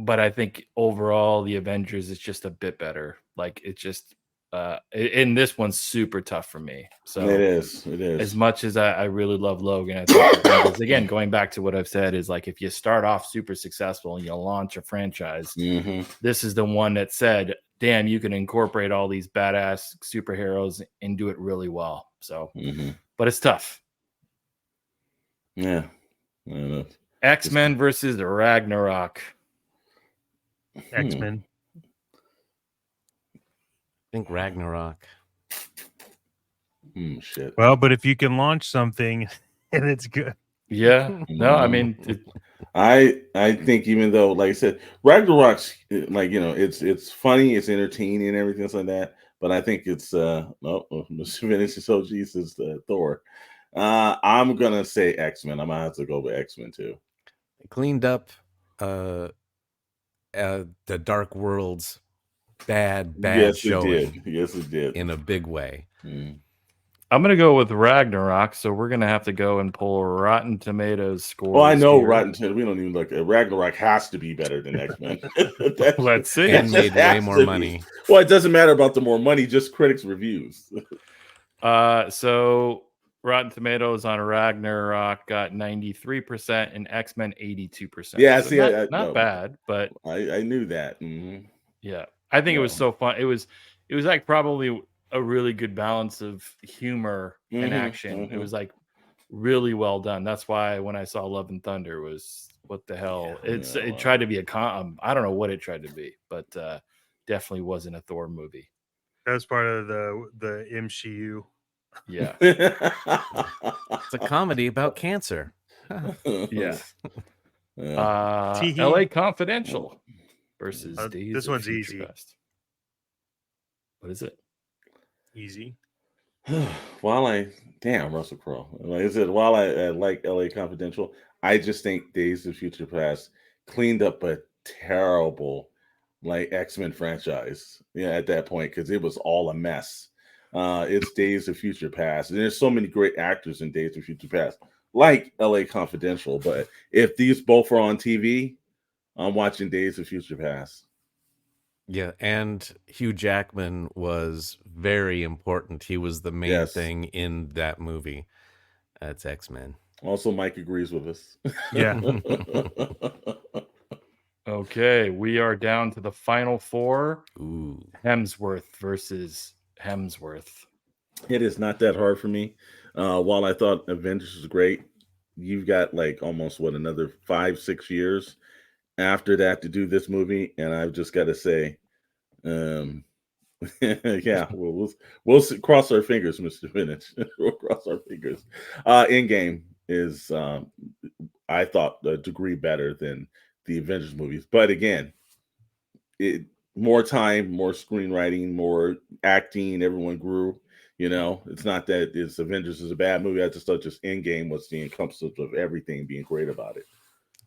But I think overall, the Avengers is just a bit better. Like it just and this one's super tough for me. So It is. as much as I really love Logan, I think Avengers, again, going back to what I've said, is like if you start off super successful and you launch a franchise, this is the one that said, damn, you can incorporate all these badass superheroes and do it really well. So, but it's tough. Yeah. X-Men versus Ragnarok. X-Men. I think Ragnarok. Shit. Well, but if you can launch something and it's good. Yeah. No, I mean, I think even though, like I said, Ragnarok's like, it's funny, it's entertaining and everything else like that. But I think it's Mr. Vinicius OG's is Thor. I'm gonna say X-Men. I'm gonna have to go with X-Men too. Cleaned up the Dark World's bad Yes, showing. it did. Yes, it did. In a big way. I'm going to go with Ragnarok, so we're going to have to go and pull Rotten Tomatoes scores. Well, I know here. Rotten Tomatoes. We don't even look at Ragnarok. Has to be better than X-Men. Let's see. And made way more money. Well, it doesn't matter about the more money, just critics' reviews. So Rotten Tomatoes on Ragnarok got 93% and X-Men 82%. Yeah, so see, not bad, but I knew that. Yeah, I think it was so fun. It was like probably a really good balance of humor and action. It was like really well done. That's why when I saw Love and Thunder was what the hell? It tried to be a I don't know what it tried to be, but definitely wasn't a Thor movie. That was part of the MCU. Yeah. It's a comedy about cancer. Yeah. LA Confidential versus Days this of one's Future easy. Past. What is it? Easy. Russell Crowe. Like I said, while I like LA Confidential, I just think Days of Future Past cleaned up a terrible like X-Men franchise. Yeah, at that point, because it was all a mess. It's Days of Future Past. And there's so many great actors in Days of Future Past, like LA Confidential. But if these both are on TV, I'm watching Days of Future Past. Yeah, and Hugh Jackman was very important. He was the main thing in that movie. That's X-Men. Also, Mike agrees with us. Yeah. Okay, we are down to the final four. Ooh. Hemsworth versus Hemsworth. It is not that hard for me. While I thought Avengers was great, you've got like almost another 5-6 years after that to do this movie, and I've just got to say, yeah, we'll cross our fingers, Mr. Vintage. We'll cross our fingers. Endgame is, I thought, a degree better than the Avengers movies, but again, more time, more screenwriting, more acting. Everyone grew. It's not that Avengers is a bad movie. I just thought Endgame was the encompass of everything being great about it.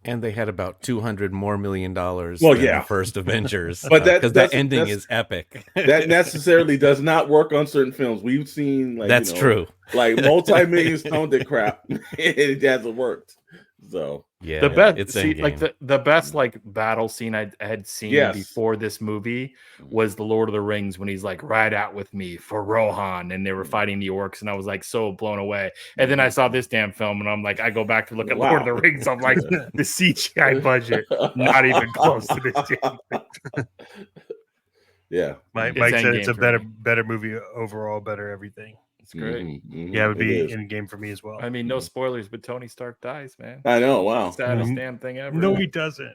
And they had about $200 more million than the first Avengers. But because that ending is epic. That necessarily does not work on certain films. We've seen that's true. Like multi-million stoned crap. It hasn't worked. So yeah, the best it's like the best like battle scene I had seen before this movie was the Lord of the Rings when he's like ride out with me for Rohan and they were fighting the orcs and I was like so blown away. And then I saw this damn film and I'm like I go back to look at Lord of the Rings. I'm like the CGI budget not even close to this damn. Yeah, Mike said it's a better movie overall, better everything. It's great. Yeah, it would be in game for me as well. I mean, no spoilers, but Tony Stark dies, man. I know. Wow. Saddest damn thing ever. No, he doesn't.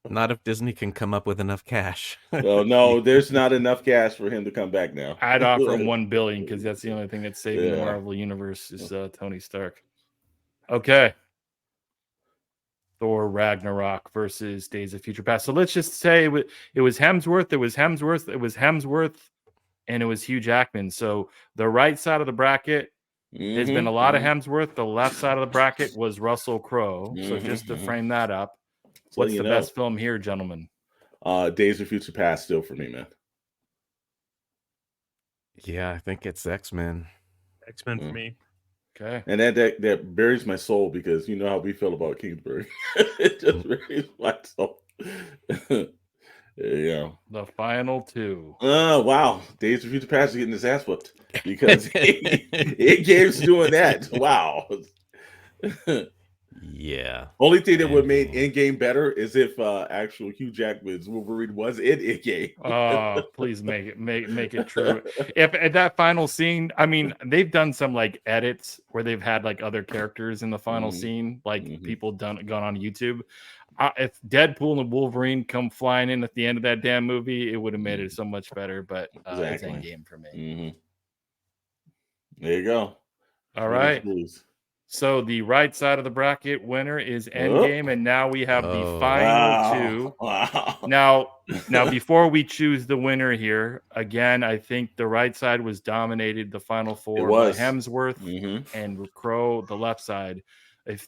Not if Disney can come up with enough cash. Well, no, there's not enough cash for him to come back now. I'd offer him $1 billion because that's the only thing that's saving the Marvel universe is Tony Stark. Okay. Thor Ragnarok versus Days of Future Past. So let's just say it was Hemsworth, and it was Hugh Jackman. So the right side of the bracket has been a lot of Hemsworth. The left side of the bracket was Russell Crowe. So just to frame that up, what's the best film here, gentlemen? Days of Future Past still for me, man. Yeah, I think it's X-Men. X-Men for me. Okay. And that buries my soul because you know how we feel about Kingsbury. It just buries my soul. Yeah. The final two. Wow. Days of Future Past is getting his ass whooped because it game's doing that. Wow. Yeah. Only thing that would have made Endgame. Endgame better is if actual Hugh Jackman's Wolverine was in Endgame. Oh, please make it true. If at that final scene, I mean, they've done some like edits where they've had like other characters in the final scene, like people gone on YouTube. If Deadpool and Wolverine come flying in at the end of that damn movie, it would have made it so much better. But it's Endgame for me. There you go. All right. So the right side of the bracket winner is Endgame, and now we have the final two. Wow. Now, before we choose the winner here, again, I think the right side was dominated the final four by Hemsworth and Crowe, the left side.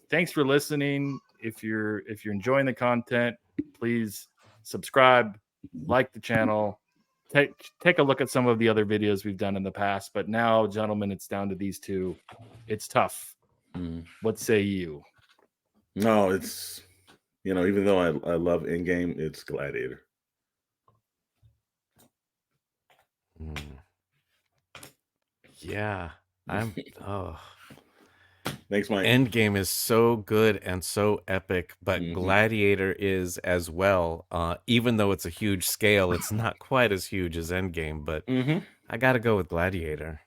Thanks for listening. If you're enjoying the content, please subscribe, like the channel. Take a look at some of the other videos we've done in the past. But now, gentlemen, it's down to these two. It's tough. What say you? No, it's even though I love Endgame, it's Gladiator. Yeah, Thanks, Mike. Endgame is so good and so epic, but Gladiator is as well. Even though it's a huge scale, it's not quite as huge as Endgame, but I gotta go with Gladiator.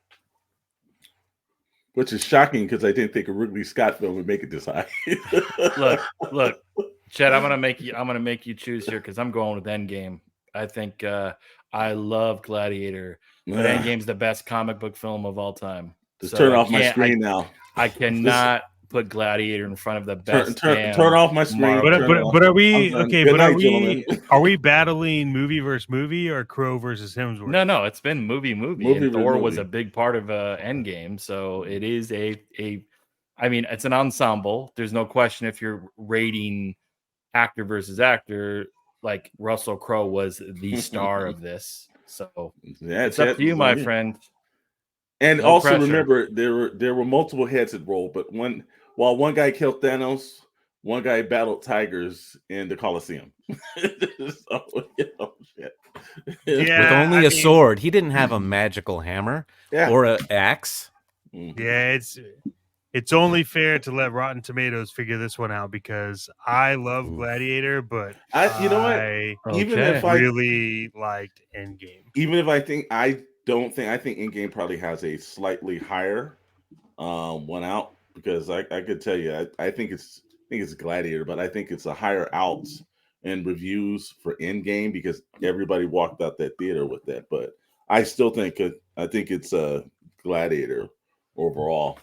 Which is shocking because I didn't think a Ridley Scott film would make it this high. look, Chad, I'm gonna make you choose here because I'm going with Endgame. I think I love Gladiator, but Endgame's the best comic book film of all time. Just turn off my screen now. I cannot put Gladiator in front of the best. Turn off my screen. But are we okay? But night, are we battling movie versus movie or Crowe versus Hemsworth? No, it's been movie. And Thor was a big part of Endgame, so it is I mean, it's an ensemble. There's no question if you're rating actor versus actor, like Russell Crowe was the star of this. So it's up to you, my friend. And also remember, there were multiple heads that rolled, but while one guy killed Thanos, one guy battled tigers in the Colosseum. So, shit. With only a sword. He didn't have a magical hammer or an axe. Yeah, it's only fair to let Rotten Tomatoes figure this one out because I love Gladiator, but I really liked Endgame. Even if I think Endgame probably has a slightly higher one out because I could tell you I think it's Gladiator, but I think it's a higher outs and reviews for Endgame because everybody walked out that theater with that. But I still think it's Gladiator overall.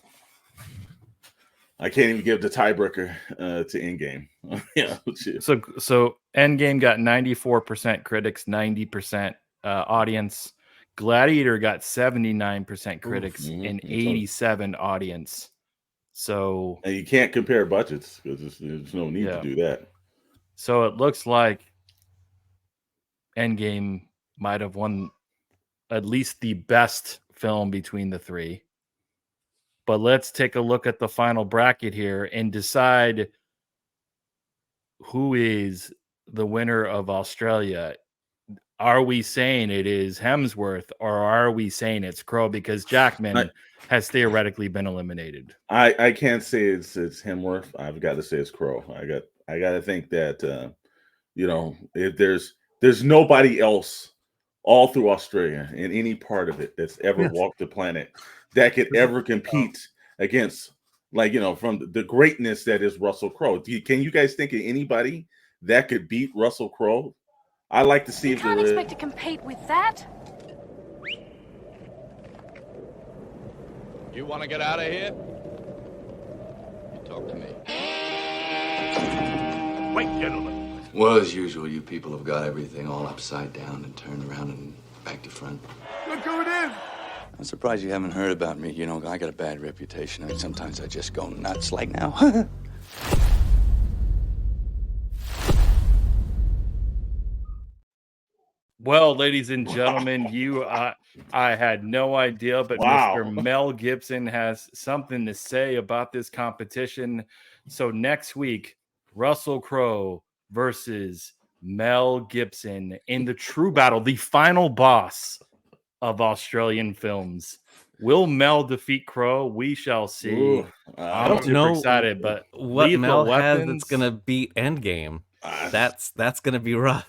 I can't even give the tiebreaker to Endgame. Yeah. So Endgame got 94% critics, 90% audience. Gladiator got 79% critics and 87 audience. So and you can't compare budgets because there's no need to do that. So it looks like Endgame might have won at least the best film between the three. But let's take a look at the final bracket here and decide who is the winner of Australia. Are we saying it is Hemsworth or are we saying it's Crowe because Jackman has theoretically been eliminated? I can't say it's Hemsworth. I've got to say it's Crowe. I got to think that if there's nobody else all through Australia in any part of it that's ever walked the planet that could ever compete against from the greatness that is Russell Crowe. Can you guys think of anybody that could beat Russell Crowe? I like to see you can't expect to compete with that. You want to get out of here? You talk to me. Wait, gentlemen. Well, as usual, you people have got everything all upside down and turned around and back to front. Look who it is! I'm surprised you haven't heard about me. You know, I got a bad reputation. I mean, sometimes I just go nuts like now. Well, ladies and gentlemen, I had no idea, but Mr. Mel Gibson has something to say about this competition. So next week, Russell Crowe versus Mel Gibson in the true battle, the final boss of Australian films. Will Mel defeat Crowe? We shall see. Ooh, I don't super know excited, but what Lethal Mel has Weapons. that's gonna beat Endgame. That's gonna be rough.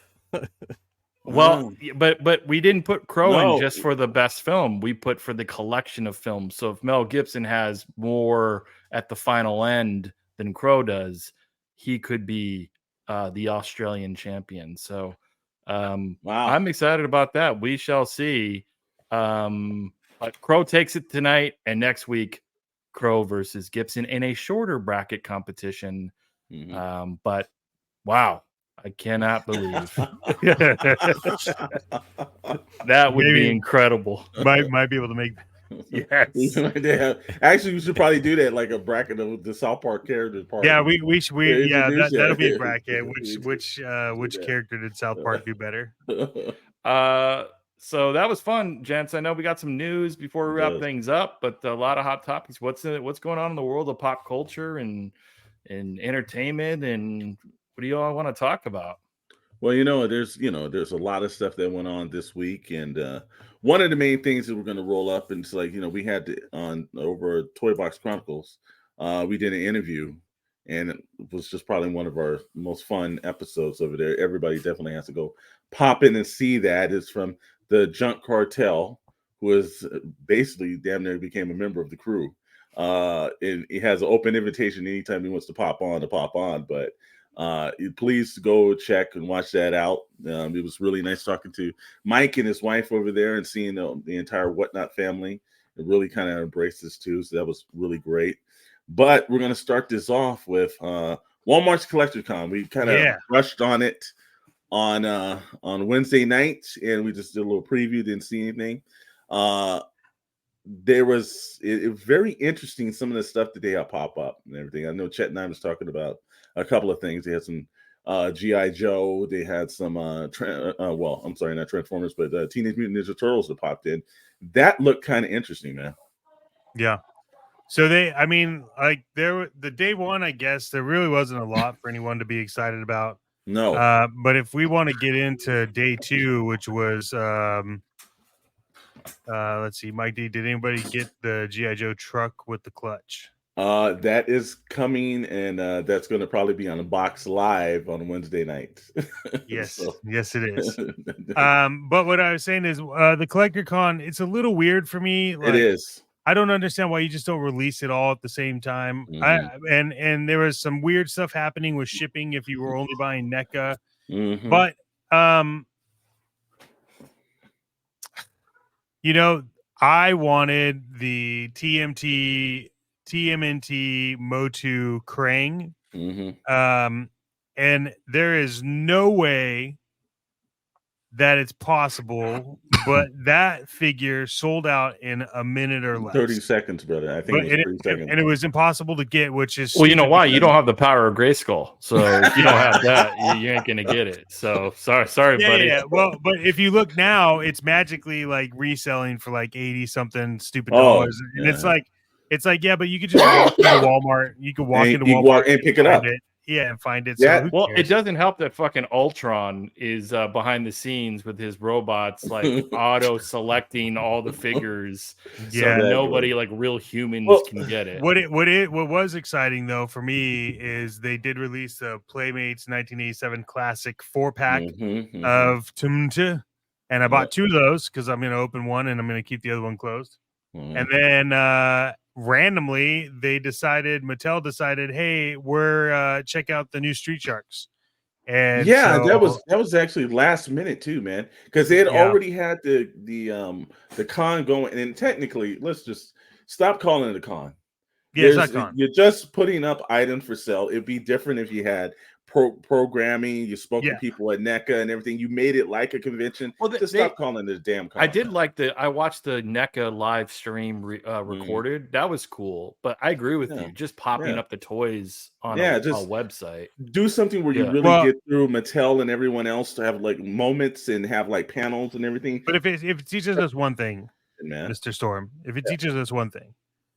Well, but we didn't put Crowe in No. just for the best film. We put for the collection of films. So if Mel Gibson has more at the final end than Crowe does, he could be the Australian champion. So I'm excited about that. We shall see. But Crowe takes it tonight, and next week, Crowe versus Gibson in a shorter bracket competition. But wow. I cannot believe that would be incredible. Might be able to make. Yes. Actually, we should probably do that, like a bracket of the South Park characters. Yeah, we should. That'll be a bracket. Yeah, Which character did South Park do better? So that was fun, gents. I know we got some news before we wrap things up, but a lot of hot topics. What's going on in the world of pop culture and entertainment, and what do you all want to talk about? Well, there's a lot of stuff that went on this week, and one of the main things that we're going to roll up, and it's like, we had on over Toy Box Chronicles, we did an interview, and it was just probably one of our most fun episodes over there. Everybody definitely has to go pop in and see that. It's from the Junk Cartel, who is basically damn near became a member of the crew. And he has an open invitation anytime he wants to pop on, but please go check and watch that out. It was really nice talking to Mike and his wife over there and seeing the entire Whatnot family. It really kind of embraced this too, so that was really great. But we're going to start this off with Walmart's Collector Con. We kind of rushed on it on Wednesday night, and we just did a little preview, didn't see anything. There was it was very interesting, some of the stuff that they had pop up and everything. I know Chet and I was talking about a couple of things. They had some G.I. Joe. They had some I'm sorry, not Transformers, but Teenage Mutant Ninja Turtles that popped in. That looked kind of interesting, man. Yeah. So the day one, I guess there really wasn't a lot for anyone to be excited about. No. But if we want to get into day two, which was let's see, Mike D, did anybody get the G.I. Joe truck with the clutch? That is coming, and that's going to probably be on a box live on Wednesday night. Yes, yes, it is. But what I was saying is the Collector Con, it's a little weird for me. It is. I don't understand why you just don't release it all at the same time. And there was some weird stuff happening with shipping if you were only buying NECA. But I wanted the TMNT Motu Krang. And there is no way that it's possible, but that figure sold out in a minute or less. 30 seconds, brother. I think it was 30 seconds. And it was impossible to get, which is... Well, you know why? You don't have the power of Grayskull. So if you don't have that, you ain't going to get it. So sorry, buddy. Yeah. Well, but if you look now, it's magically like reselling for like 80-something stupid dollars. And it's like, yeah, but you could just walk into Walmart. You could walk into Walmart and pick it up. Yeah, and find it. Yeah. So well, it doesn't help that fucking Ultron is behind the scenes with his robots, like auto selecting all the figures. Yeah, so nobody like real humans can get it. What was exciting though for me is they did release the Playmates 1987 classic 4-pack of Tumta, and I bought 2 of those because I'm going to open one and I'm going to keep the other one closed. And then randomly Mattel decided, hey, we're check out the new Street Sharks. And that was actually last minute too, man, because they had already had the con going, and technically, let's just stop calling it a con. Yeah, it's not con. You're just putting up items for sale. It'd be different if you had programming, you spoke to people at NECA and everything. You made it like a convention. Well, stop calling it a damn con. I did like I watched the NECA live stream recorded. That was cool. But I agree with you. Just popping up the toys on a website. Do something where you really get through Mattel and everyone else to have like moments and have like panels and everything. But if it teaches us one thing, Mr. Storm, if it teaches us one thing,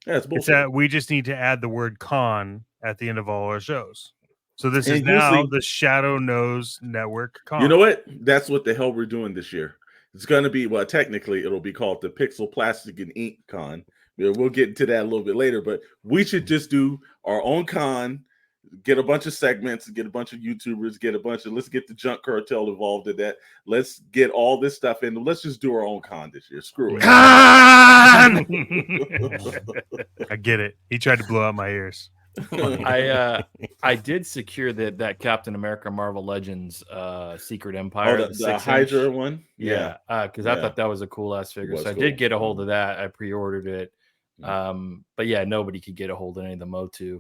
it's that we just need to add the word con at the end of all our shows. So this is And now usually- the Shadow Nose Network Con. You know what? That's what the hell we're doing this year. It's going to be, well, technically, it'll be called the Pixel Plastic and Ink Con. We'll get into that a little bit later, but we should just do our own con, get a bunch of segments, get a bunch of YouTubers, let's get the Junk Cartel involved in that. Let's get all this stuff in. Let's just do our own con this year. Screw it. Con! I get it. He tried to blow out my ears. I did secure that Captain America Marvel Legends Secret Empire, the Hydra one. Yeah, because I thought that was a cool ass figure. So I did get a hold of that. I pre-ordered it. But yeah, nobody could get a hold of any of the Motu.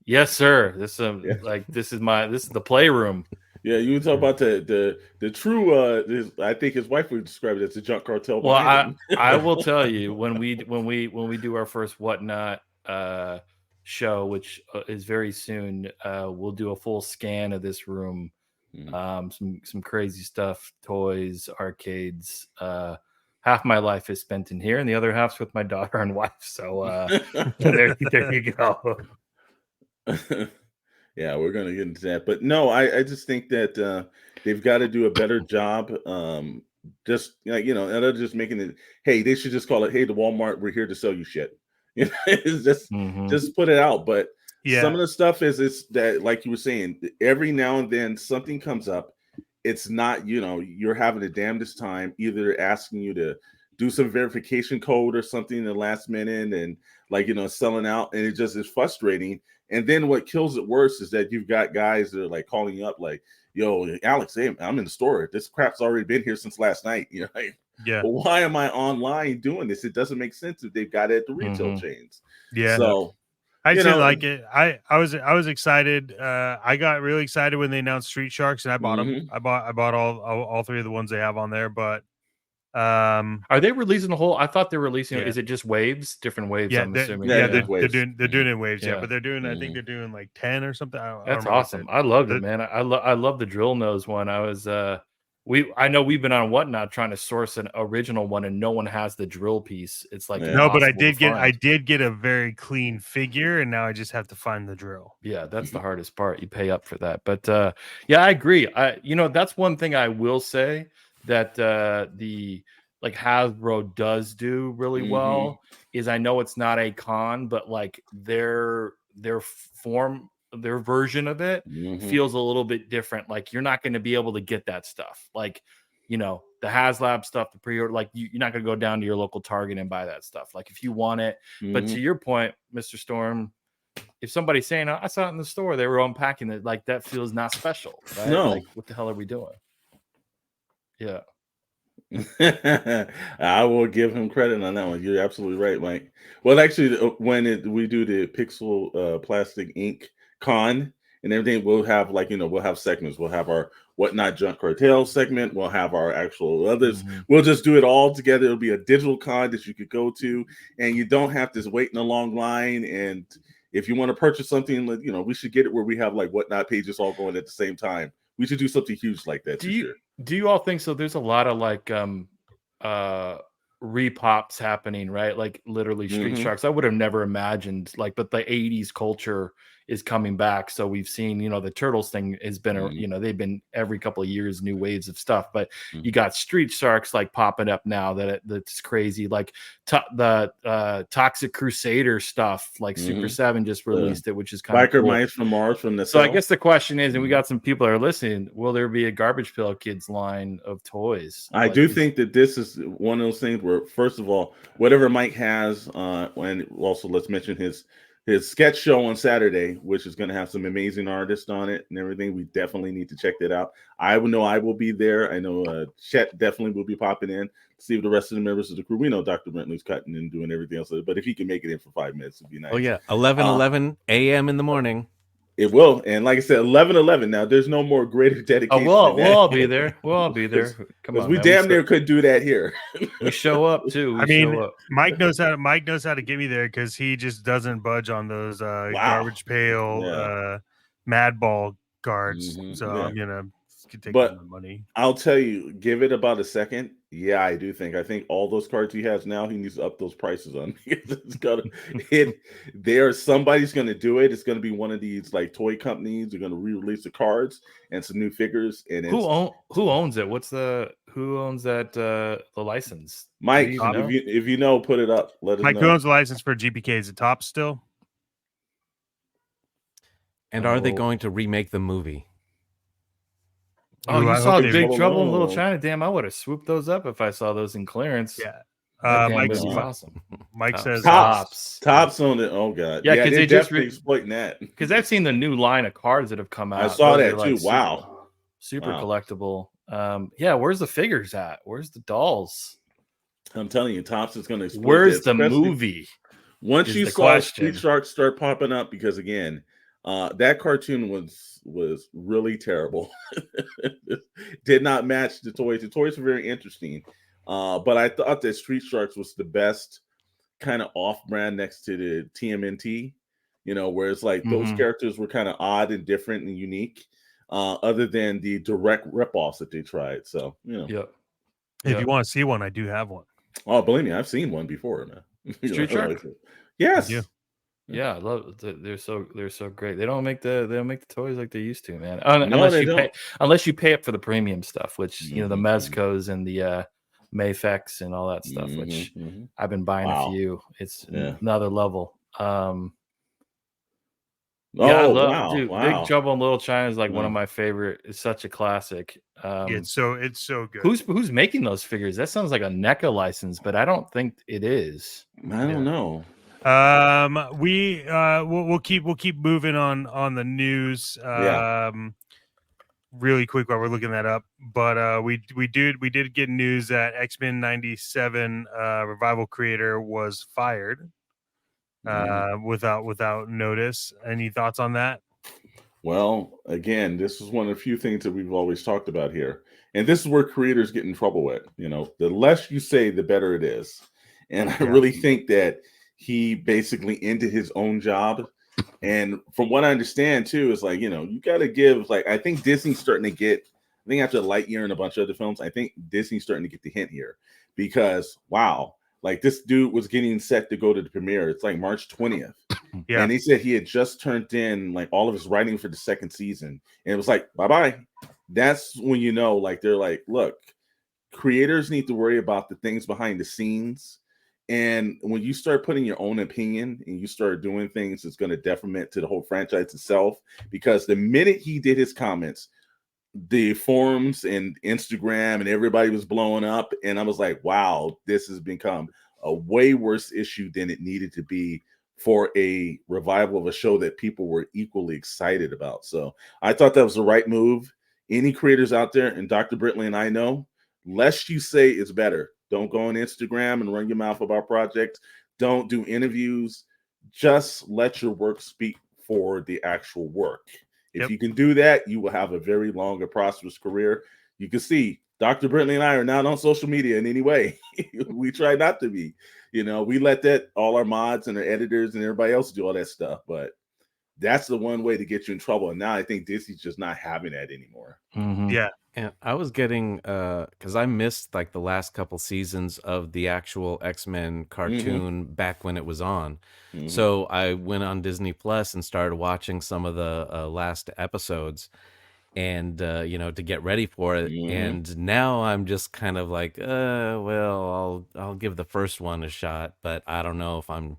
Yes, sir. This is the playroom. Yeah, you talk about the true. I think his wife would describe it as the Junk Cartel. Well, I will tell you when we do our first Whatnot show, which is very soon, we'll do a full scan of this room. Some crazy stuff, toys, arcades. Half my life is spent in here, and the other half's with my daughter and wife. So there you go. Yeah, we're gonna get into that, but no, I just think that they've got to do a better job. Just they're just making it. Hey, they should just call it. Hey, the Walmart, we're here to sell you shit. It's just put it out. But some of the stuff is that, like you were saying, every now and then something comes up. It's not, you're having the damnedest time either asking you to do some verification code or something in the last minute and selling out, and it just is frustrating. And then what kills it worse is that you've got guys that are like calling you up like, yo, Alex, hey, I'm in the store. This crap's already been here since last night. Yeah. But why am I online doing this? It doesn't make sense if they've got it at the retail chains. Yeah. So I didn't like it. I was excited. I got really excited when they announced Street Sharks, and I bought them. I bought all three of the ones they have on there. But are they releasing the whole? I thought they were releasing. Is it just waves? Different waves? Yeah, I'm assuming. They're doing it in waves. Yeah, but they're doing. I think they're doing like 10 or something. That's awesome. I loved it, man. I love the drill nose one. I was I know we've been on Whatnot trying to source an original one, and no one has the drill piece. It's like no, but I did get a very clean figure, and now I just have to find the drill. Yeah, that's the hardest part. You pay up for that, but yeah, I agree. That's one thing I will say that the Hasbro does do really well is I know it's not a con, but like their version of it feels a little bit different. Like you're not going to be able to get that stuff. Like, the HasLab stuff, the pre-order, like you're not going to go down to your local Target and buy that stuff. Like if you want it, but to your point, Mr. Storm, if somebody's saying, I saw it in the store, they were unpacking it, like that feels not special, right? No. Like what the hell are we doing? Yeah. I will give him credit on that one. You're absolutely right, Mike. Well, actually, when we do the Pixel Plastic Ink Con and everything, we'll have we'll have segments. We'll have our Whatnot Junk Cartel segment. We'll have our actual others. We'll just do it all together. It'll be a digital con that you could go to, and you don't have to wait in a long line. And if you want to purchase something, we should get it where we have like Whatnot pages all going at the same time. We should do something huge like that. Do you all think so? There's a lot of repops happening, right? Like literally Street Sharks. I would have never imagined but the 80s culture is coming back. So we've seen, the Turtles thing has been, they've been every couple of years, new waves of stuff, but you got Street Sharks popping up now that's crazy. Like the Toxic Crusader stuff, like Super 7 just released it, which is kind of Biker cool. Mice from Mars from the So I guess the question is, and we got some people that are listening, will there be a Garbage Pail Kids line of toys? I do think that this is one of those things where, first of all, whatever Mike has, and also let's mention his sketch show on Saturday, which is going to have some amazing artists on it and everything. We definitely need to check that out. I will be there. I know Chet definitely will be popping in to see if the rest of the members of the crew. We know Dr. Brentley's cutting and doing everything else, but if he can make it in for 5 minutes, it'd be nice. Oh yeah, 11 a.m. in the morning. It will, and like I said, 11. Now, there's no more greater dedication. We'll all be there. We'll all be there. Come on, we damn near could do that here. We show up too. Mike knows how to get me there because he just doesn't budge on those garbage pail mad ball guards. So I'm gonna take my money. I'll tell you, give it about a second, Yeah, I do think. I think all those cards he has now, he needs to up those prices on. It's gotta, it, somebody's going to do it. It's going to be one of these like toy companies. They're going to re-release the cards and some new figures. And Who owns it? Who owns that the license? Mike, Do you even know? if you know, put it up. Let us Mike, know. who owns the license for GPK? Is it Top still? And are they going to remake the movie? Oh, Ooh, you I saw hope they Big will. Trouble in Little China? Damn, I would have swooped those up if I saw those in clearance. Yeah. That damn Mike's- movie's awesome. Mike says Tops on it. Oh god, Yeah, because they're they just definitely exploiting that. Because I've seen the new line of cards that have come out. I saw Those that are, too. like, Wow, super Wow. collectible. Yeah, where's the figures at? Where's the dolls? I'm telling you, Tops is going to. Where's the movie? Once is you the saw question. Street Sharks start popping up, because again, that cartoon was really terrible. Did not match the toys. The toys were very interesting, but I thought that Street Sharks was the best kind of off-brand next to the TMNT. You know, where it's like those characters were kind of odd and different and unique, other than the direct ripoffs that they tried. So you know, Yep. if you want to see one, I do have one. Oh, believe me, I've seen one before, man. Street Shark? Yes. Yeah. I love it. They're so great. They don't make the toys like they used to, man. No, Unless they you don't. unless you pay up for the premium stuff, which you know the Mhm. Mezcos and the Mayfex and all that stuff, which I've been buying Wow. a few. It's Yeah. another level. Oh, Yeah, I love, wow. dude. Wow. Big Trouble in Little China is like one of Wow. my favorite. It's such a classic. It's so good. Who's making those figures? That sounds like a NECA license, but I don't think it is. I don't know. We'll keep moving on the news. Really quick while we're looking that up, but we did get news that X-Men 97 revival creator was fired without notice. Any thoughts on that? Well, again, this is one of the few things that we've always talked about here. And this is where creators get in trouble with. You know, the less you say, the better it is. And I really think that he basically ended his own job. And from what I understand, too, is like, you know, you got to give, like, I think Disney's starting to get, I think after Lightyear and a bunch of other films, I think Disney's starting to get the hint here. Because, wow, like this dude was getting set to go to the premiere. It's like March 20th. Yeah. And he said he had just turned in like all of his writing for the second season. And it was like, bye-bye. That's when you know, like, they're like, look, creators need to worry about the things behind the scenes. And when you start putting your own opinion and you start doing things that's going to detriment to the whole franchise itself, because the minute he did his comments, the forums and Instagram and everybody was blowing up. And I was like, wow, this has become a way worse issue than it needed to be for a revival of a show that people were equally excited about. So I thought that was the right move. Any creators out there, and Dr. Brittley and I know, less you say is better. Don't go on Instagram and run your mouth about projects. Don't do interviews. Just let your work speak for the actual work. If you can do that, you will have a very long and prosperous career. You can see Dr. Brittley and I are not on social media in any way. We try not to be. You know, we let that all our mods and our editors and everybody else do all that stuff. But that's the one way to get you in trouble. And now I think Disney's just not having that anymore. Yeah. And I was getting because I missed like the last couple seasons of the actual X-Men cartoon back when it was on. So I went on Disney Plus and started watching some of the last episodes, and you know, to get ready for it. And now I'm just kind of like, well, I'll give the first one a shot, but I don't know if I'm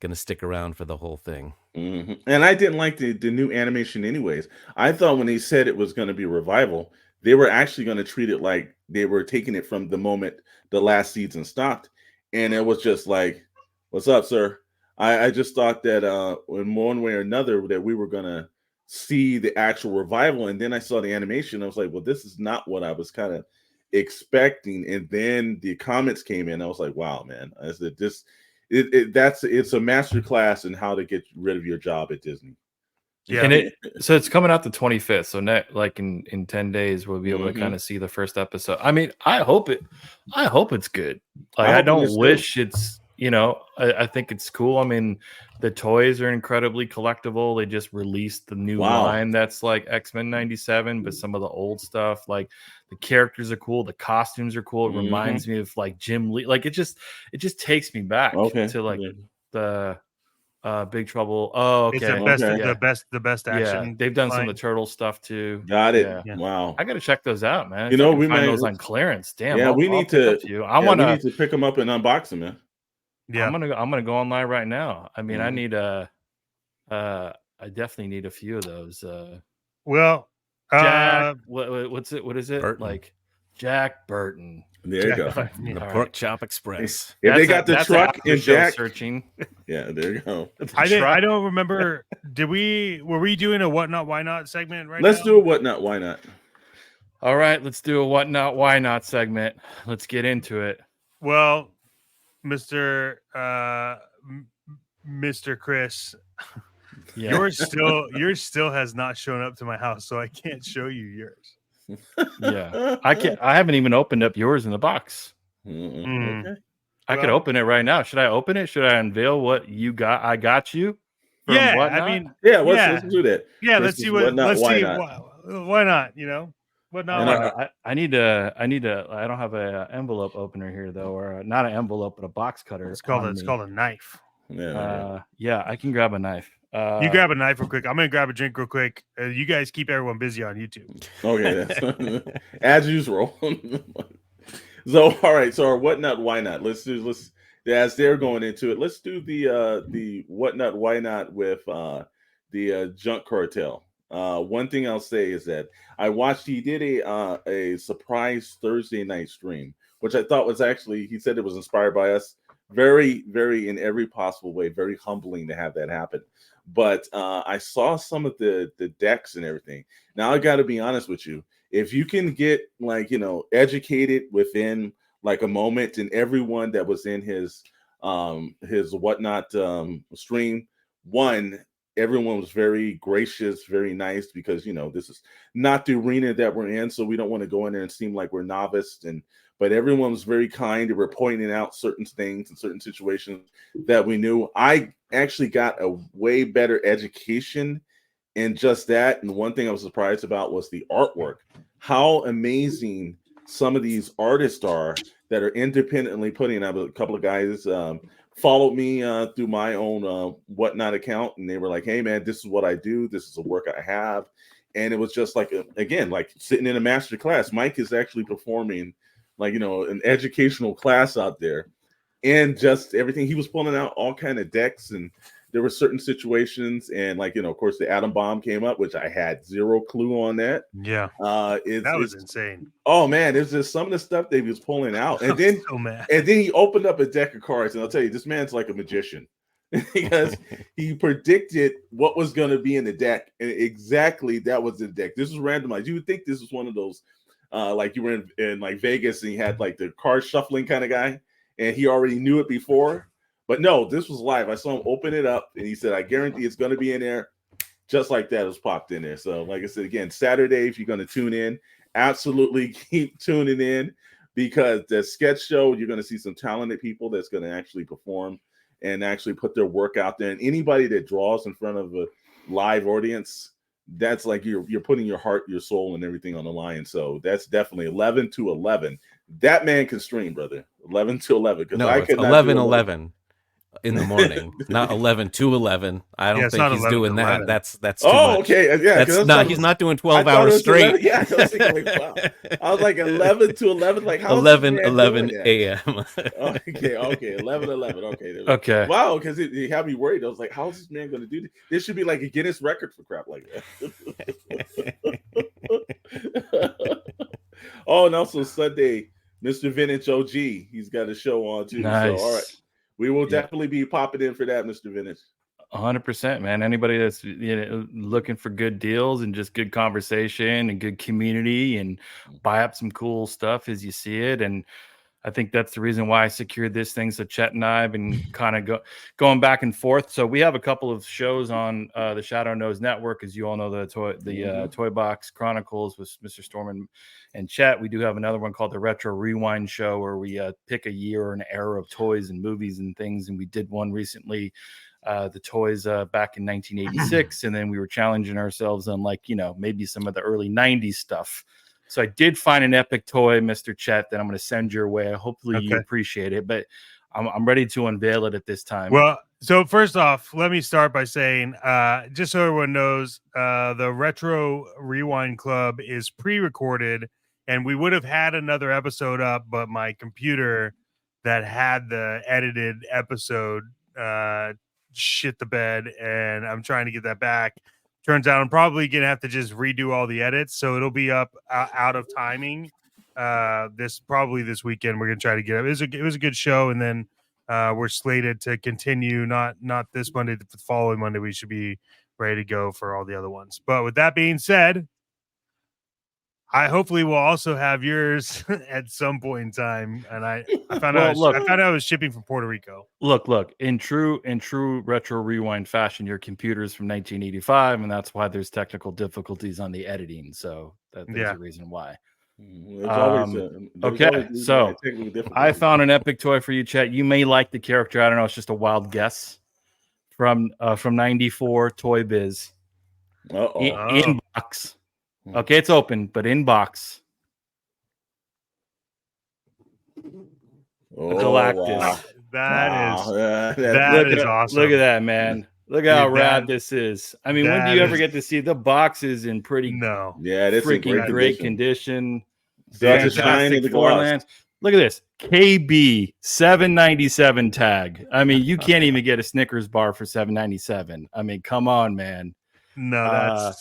gonna stick around for the whole thing. And I didn't like the new animation anyways. I thought when they said it was going to be a revival, they were actually going to treat it like they were taking it from the moment the last season stopped. And it was just like, what's up, sir? I just thought that in one way or another that we were going to see the actual revival. And then I saw the animation. I was like, well, this is not what I was kind of expecting. And then the comments came in. I was like, wow, man. I said, it's a master class in how to get rid of your job at Disney. Yeah. And so it's coming out the 25th. So like in 10 days, we'll be able to kind of see the first episode. I mean, I hope it's good. Like, I don't wish it's, you know, I think it's cool. I mean, the toys are incredibly collectible. They just released the new line that's like X-Men 97, but some of the old stuff, like The characters are cool. The costumes are cool. It reminds me of like Jim Lee. Like it just takes me back to like the Big Trouble. Oh, okay. It's the best action. Yeah, they've done some of the turtle stuff too. Got it. Yeah. Wow. I got to check those out, man. You know, we might those on clearance. Damn. Yeah, we need to. We need to pick them up and unbox them, man. Yeah, I'm gonna go online right now. I mean, I need I definitely need a few of those. Jack, what's it? What is it? Burton. Like Jack Burton. There you go. The Pork Chop Express. If they got the truck in Jack searching. Yeah, there you go. I don't remember. Were we doing a what not why not segment right Let's now? do a what not why not. All right, let's do a what not why not segment. Let's get into it. Well, Mr. Chris, yours still has not shown up to my house, so I can't show you yours. Yeah, I haven't even opened up yours in the box. Okay. I could open it right now. Should I open it? Should I unveil what you got? I got you. Yeah, Whatnot? I mean, let's do that. Yeah, let's see what. Let's why see not? Why not? You know, what not? I need to. I don't have a envelope opener here though, or not an envelope, but a box cutter. It's called a knife. Yeah, I can grab a knife. You grab a knife real quick. I'm gonna grab a drink real quick. You guys keep everyone busy on YouTube. Okay, as usual. So, all right. So, our what not, why not? Let's as they're going into it. Let's do the what not, why not with the Junk Cartel. One thing I'll say is that I watched. He did a surprise Thursday night stream, which I thought was actually. He said it was inspired by us. Very, very in every possible way. Very humbling to have that happen. But I saw some of the decks and everything. Now I got to be honest with you. If you can get educated within like a moment, and everyone that was in his whatnot stream, everyone was very gracious, very nice, because this is not the arena that we're in, so we don't want to go in there and seem like we're novice. But everyone was very kind. They were pointing out certain things and certain situations that we knew. I actually got a way better education in just that. And one thing I was surprised about was the artwork. How amazing some of these artists are that are independently putting out. A couple of guys followed me through my own whatnot account, and they were like, "Hey man, this is what I do. This is the work I have." And it was just like like sitting in a master class. Mike is actually performing an educational class out there, and just everything. He was pulling out all kind of decks, and there were certain situations, and of course the atom bomb came up, which I had zero clue on that. Yeah, that was insane. Oh man, there's just some of the stuff that he was pulling out, and then and then he opened up a deck of cards, and I'll tell you, this man's like a magician because he predicted what was going to be in the deck, and exactly that was the deck. This was randomized. You would think this was one of those. Like you were in like Vegas and you had like the card shuffling kind of guy, and he already knew it before. But no, this was live. I saw him open it up, and he said, "I guarantee it's going to be in there." Just like that, it was popped in there. So, like I said again, Saturday, if you're going to tune in, absolutely keep tuning in, because the sketch show, you're going to see some talented people that's going to actually perform and actually put their work out there. And anybody that draws in front of a live audience, that's like you're putting your heart, your soul, and everything on the line. So that's definitely 11 to 11. That man can stream, brother. 11 to 11. No, it's 11 in the morning, not 11 to 11. I don't think he's doing that. That's too much. Okay, yeah. That's not. He's not doing 12 hours straight. 11, yeah, I was thinking, like, wow. I was like 11 to 11. Like how 11 a.m. Okay, 11. Okay. Okay. Wow, because it had me worried. I was like, how is this man going to do this? This should be like a Guinness record for crap like that. Oh, and also Sunday, Mr. Vintage OG, he's got a show on too. Nice. So all right. We will definitely be popping in for that, Mr. Vintage. 100%, man. Anybody that's looking for good deals and just good conversation and good community, and buy up some cool stuff as you see it. And I think that's the reason why I secured this thing. So Chet and I have been kind of going back and forth. So we have a couple of shows on the Shadow Knows Network, as you all know, the Toy Box Chronicles with Mr. Storm and Chet. We do have another one called the Retro Rewind Show, where we pick a year or an era of toys and movies and things. And we did one recently, the toys back in 1986, and then we were challenging ourselves on maybe some of the early 90s stuff. So I did find an epic toy, Mr. Chet, that I'm going to send your way. Hopefully you appreciate it, but I'm ready to unveil it at this time. Well, so first off, let me start by saying, just so everyone knows, the Retro Rewind Club is pre-recorded, and we would have had another episode up, but my computer that had the edited episode shit the bed, and I'm trying to get that back. Turns out I'm probably gonna have to just redo all the edits, so it'll be up out of timing. This weekend. We're gonna try to get it. It was a good show, and then we're slated to continue. Not this Monday, the following Monday. We should be ready to go for all the other ones. But with that being said, I hopefully will also have yours at some point in time. And I found out I was shipping from Puerto Rico. Look, in true Retro Rewind fashion, your computer is from 1985, and that's why there's technical difficulties on the editing. So there's a reason why. So I found an epic toy for you, Chet. You may like the character. I don't know. It's just a wild guess from 94 Toy Biz. In box. Okay, it's open, but in box. Galactus. Wow. That is awesome. Look at that, man. Look how rad this is. I mean, when do you ever get to see the boxes in pretty freaking great condition? Fantastic Forelands. Look at this. KB 797 tag. I mean, you can't even get a Snickers bar for 797. I mean, come on, man. No,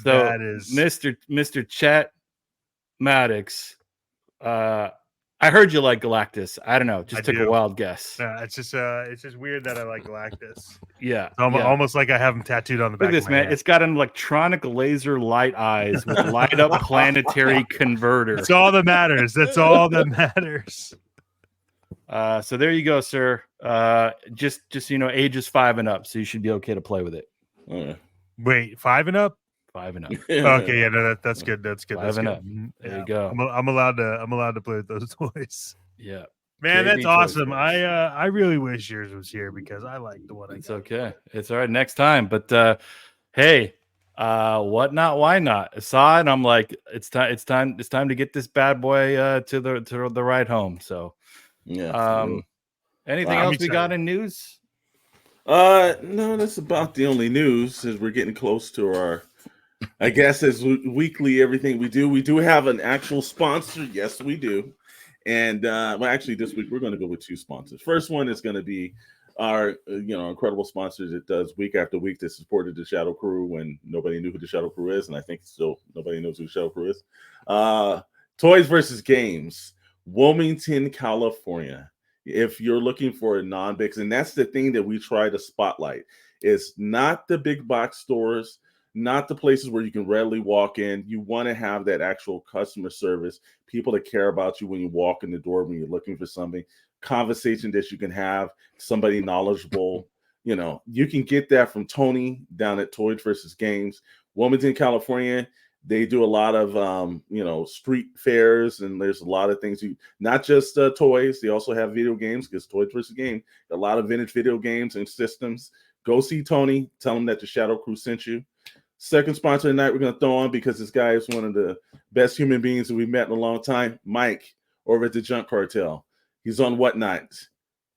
that is Mr. Chet Maddox. I heard you like Galactus. I don't know. Just took a wild guess. It's just weird that I like Galactus. Yeah. Almost like I have him tattooed on the back. Look at this, man. Head. It's got an electronic laser light eyes with light up planetary converter. That's all that matters. That's all that matters. So there you go, sir. Just age is 5 and up, so you should be okay to play with it. Wait, 5 and up? 5 and up. Okay, yeah, no, that's good. That's good. 5 and up. There you go. I'm allowed to play with those toys. Yeah, man, that's awesome. I really wish yours was here because I like the one. It's okay. It's all right next time. But hey, what not? Why not? I saw it. And I'm like, it's time to get this bad boy to the ride home. So anything else we got in news? No, that's about the only news. As we're getting close to our, I guess, as weekly everything we do have an actual sponsor. Yes, we do. And actually, this week we're going to go with 2 sponsors. First one is going to be our incredible sponsors. It does week after week that supported the Shadow Crew when nobody knew who the Shadow Crew is, and I think still nobody knows who the Shadow Crew is. Toys versus Games, Wilmington, California. If you're looking for a non-big, and that's the thing that we try to spotlight, is not the big box stores, not the places where you can readily walk in. You want to have that actual customer service, people that care about you when you walk in the door, when you're looking for something, conversation that you can have, somebody knowledgeable. You can get that from Tony down at Toys versus Games, Wilmington, California. They do a lot of, street fairs, and there's a lot of things. Not just toys. They also have video games because Toys versus Game, a lot of vintage video games and systems. Go see Tony. Tell him that the Shadow Crew sent you. Second sponsor tonight we're going to throw on because this guy is one of the best human beings that we've met in a long time. Mike over at the Junk Cartel. He's on Whatnot.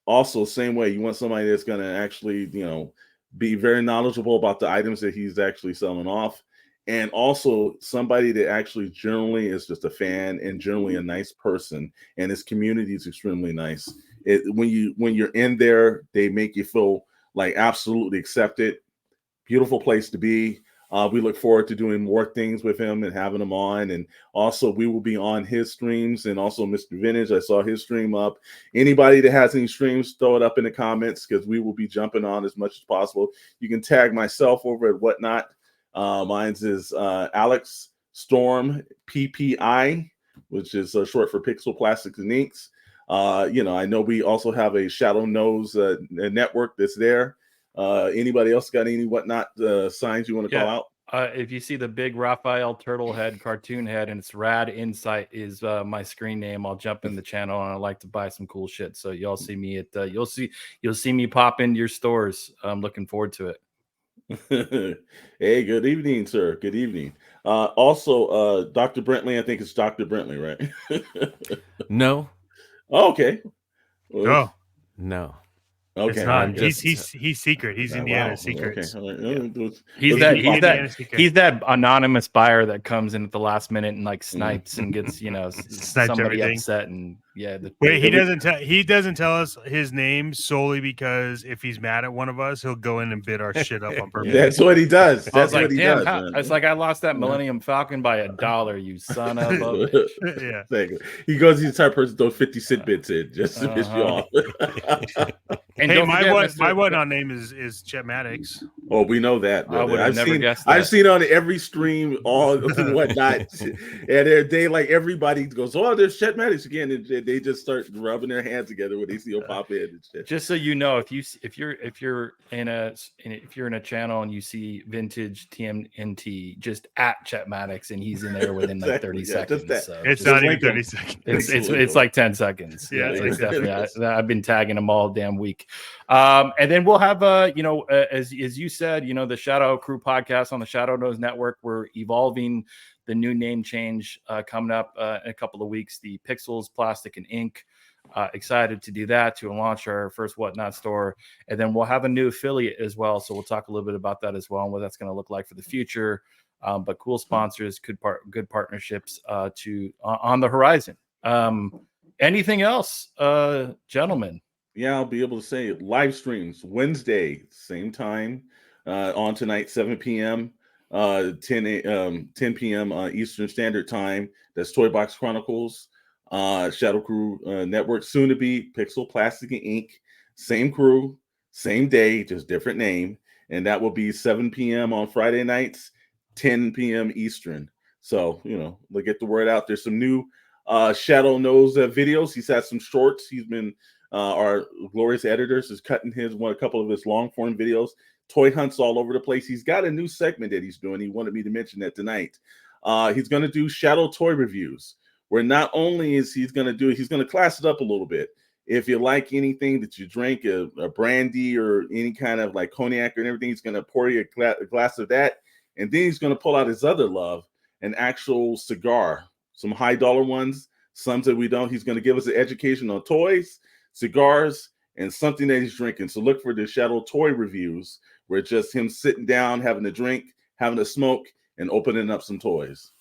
Also, same way. You want somebody that's going to actually, be very knowledgeable about the items that he's actually selling off. And also somebody that actually generally is just a fan and generally a nice person, and his community is extremely nice. When you're in there, they make you feel like absolutely accepted. Beautiful place to be. We look forward to doing more things with him and having him on. And also we will be on his streams, and also Mr. Vintage. I saw his stream up. Anybody that has any streams, throw it up in the comments because we will be jumping on as much as possible. You can tag myself over at Whatnot. Mine's is Alex Storm PPI, which is short for Pixel Plastics and Inks. I know we also have a Shadow Knows network that's there. Anybody else got any Whatnot signs you want to call out? If you see the big Raphael turtle head, cartoon head, and it's Rad Insight is my screen name. I'll jump in the channel, and I like to buy some cool shit. So y'all see me at you'll see me pop into your stores. I'm looking forward to it. Hey, good evening, sir. Good evening. Also, Dr. Brentley, I think it's Dr. Brentley, right? No, Oh, okay. Well, Oh, no. it's okay, all not. right. just He's secret. He's Wow. Indiana's Okay. secrets. All right. Yeah. He's Let's that keep he's popping. that Indiana's secret. he's that anonymous buyer that comes in at the last minute and like snipes and gets Snipes somebody everything. upset and Wait, he doesn't tell us his name solely because if he's mad at one of us, he'll go in and bid our shit up on purpose. That's what he does. I That's was like, what he damn, does. Man. it's like I lost that Yeah. Millennium Falcon by $1, you son of a bitch. Yeah. Exactly. He goes, he's the type of person to throw 50 cent bits in just to piss you off. And Hey, don't my forget, my whatnot name is Chet Maddox. Oh, we know that. I would have never guessed that. I've seen on every stream, all and whatnot, and they like everybody goes, "Oh, there's Chet Maddox again," and they just start rubbing their hands together when they see him pop in and shit. Just so you know, if you're in a channel and you see vintage TMNT, just at Chet Maddox and he's in there within like 30 seconds. Just that. So It's just not even link him. 30 seconds. it's like 10 seconds. Yeah, it's it's like 10 definitely. I've been tagging them all damn week. And then we'll have as you said, the Shadowe Crew podcast on the Shadow Knows Network. We're evolving the new name change coming up in a couple of weeks. The Pixels, Plastic, and Ink. Excited to do that, to launch our first Whatnot store, and then we'll have a new affiliate as well. So we'll talk a little bit about that as well and what that's going to look like for the future. But cool sponsors, good partnerships on the horizon. Anything else, gentlemen? Yeah, I'll be able to say live streams Wednesday, same time on tonight, 7 p.m. 10 p.m. Eastern Standard Time. That's Toy Box Chronicles, Shadow Crew Network, soon to be Pixel, Plastic, and Ink. Same crew, same day, just different name. And that will be 7 p.m. on Friday nights, 10 p.m. Eastern. So, we'll get the word out. There's some new Shadow Knows videos. He's had some shorts. He's been our glorious editors is cutting a couple of his long form videos, toy hunts all over the place. He's got a new segment that he's doing. He wanted me to mention that tonight. He's going to do Shadow toy reviews, where not only is he's going to class it up a little bit. If you like anything that you drink, a brandy or any kind of like cognac or everything, he's going to pour you a glass of that. And then he's going to pull out his other love, an actual cigar, some high dollar ones, some that we don't. He's going to give us an education on toys, cigars, and something that he's drinking. So look for the Shadow toy reviews, where it's just him sitting down, having a drink, having a smoke, and opening up some toys.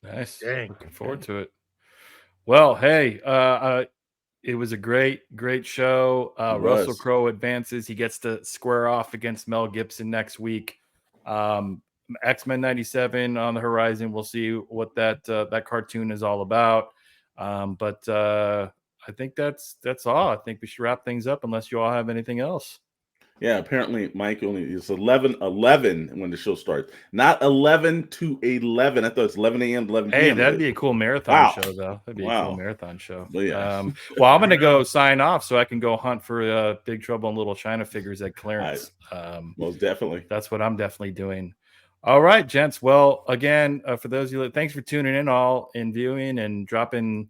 Nice. Dang. Looking forward to it. Well, hey, it was a great show. Russell Crowe advances. He gets to square off against Mel Gibson next week. X-Men 97 on the horizon. We'll see what that cartoon is all about. But I think that's all. I think we should wrap things up unless you all have anything else. Yeah, apparently, Mike, it's 11 when the show starts. Not 11 to 11. I thought it's 11 a.m. to 11 p.m. Hey, that'd be a cool marathon show, though. That'd be a cool marathon show. But yeah. Well, I'm going to go sign off so I can go hunt for Big Trouble in Little China figures at clearance. Most definitely. That's what I'm definitely doing. All right, gents. Well, again, for those of you, thanks for tuning in all and viewing and dropping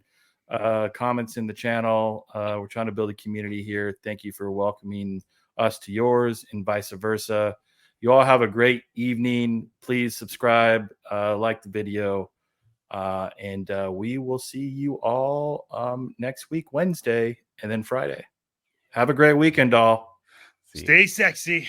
comments in the channel. We're trying to build a community here. Thank you for welcoming us to yours and vice versa. You all have a great evening. Please subscribe, like the video, and we will see you all next week, Wednesday, and then Friday. Have a great weekend, all. Stay sexy.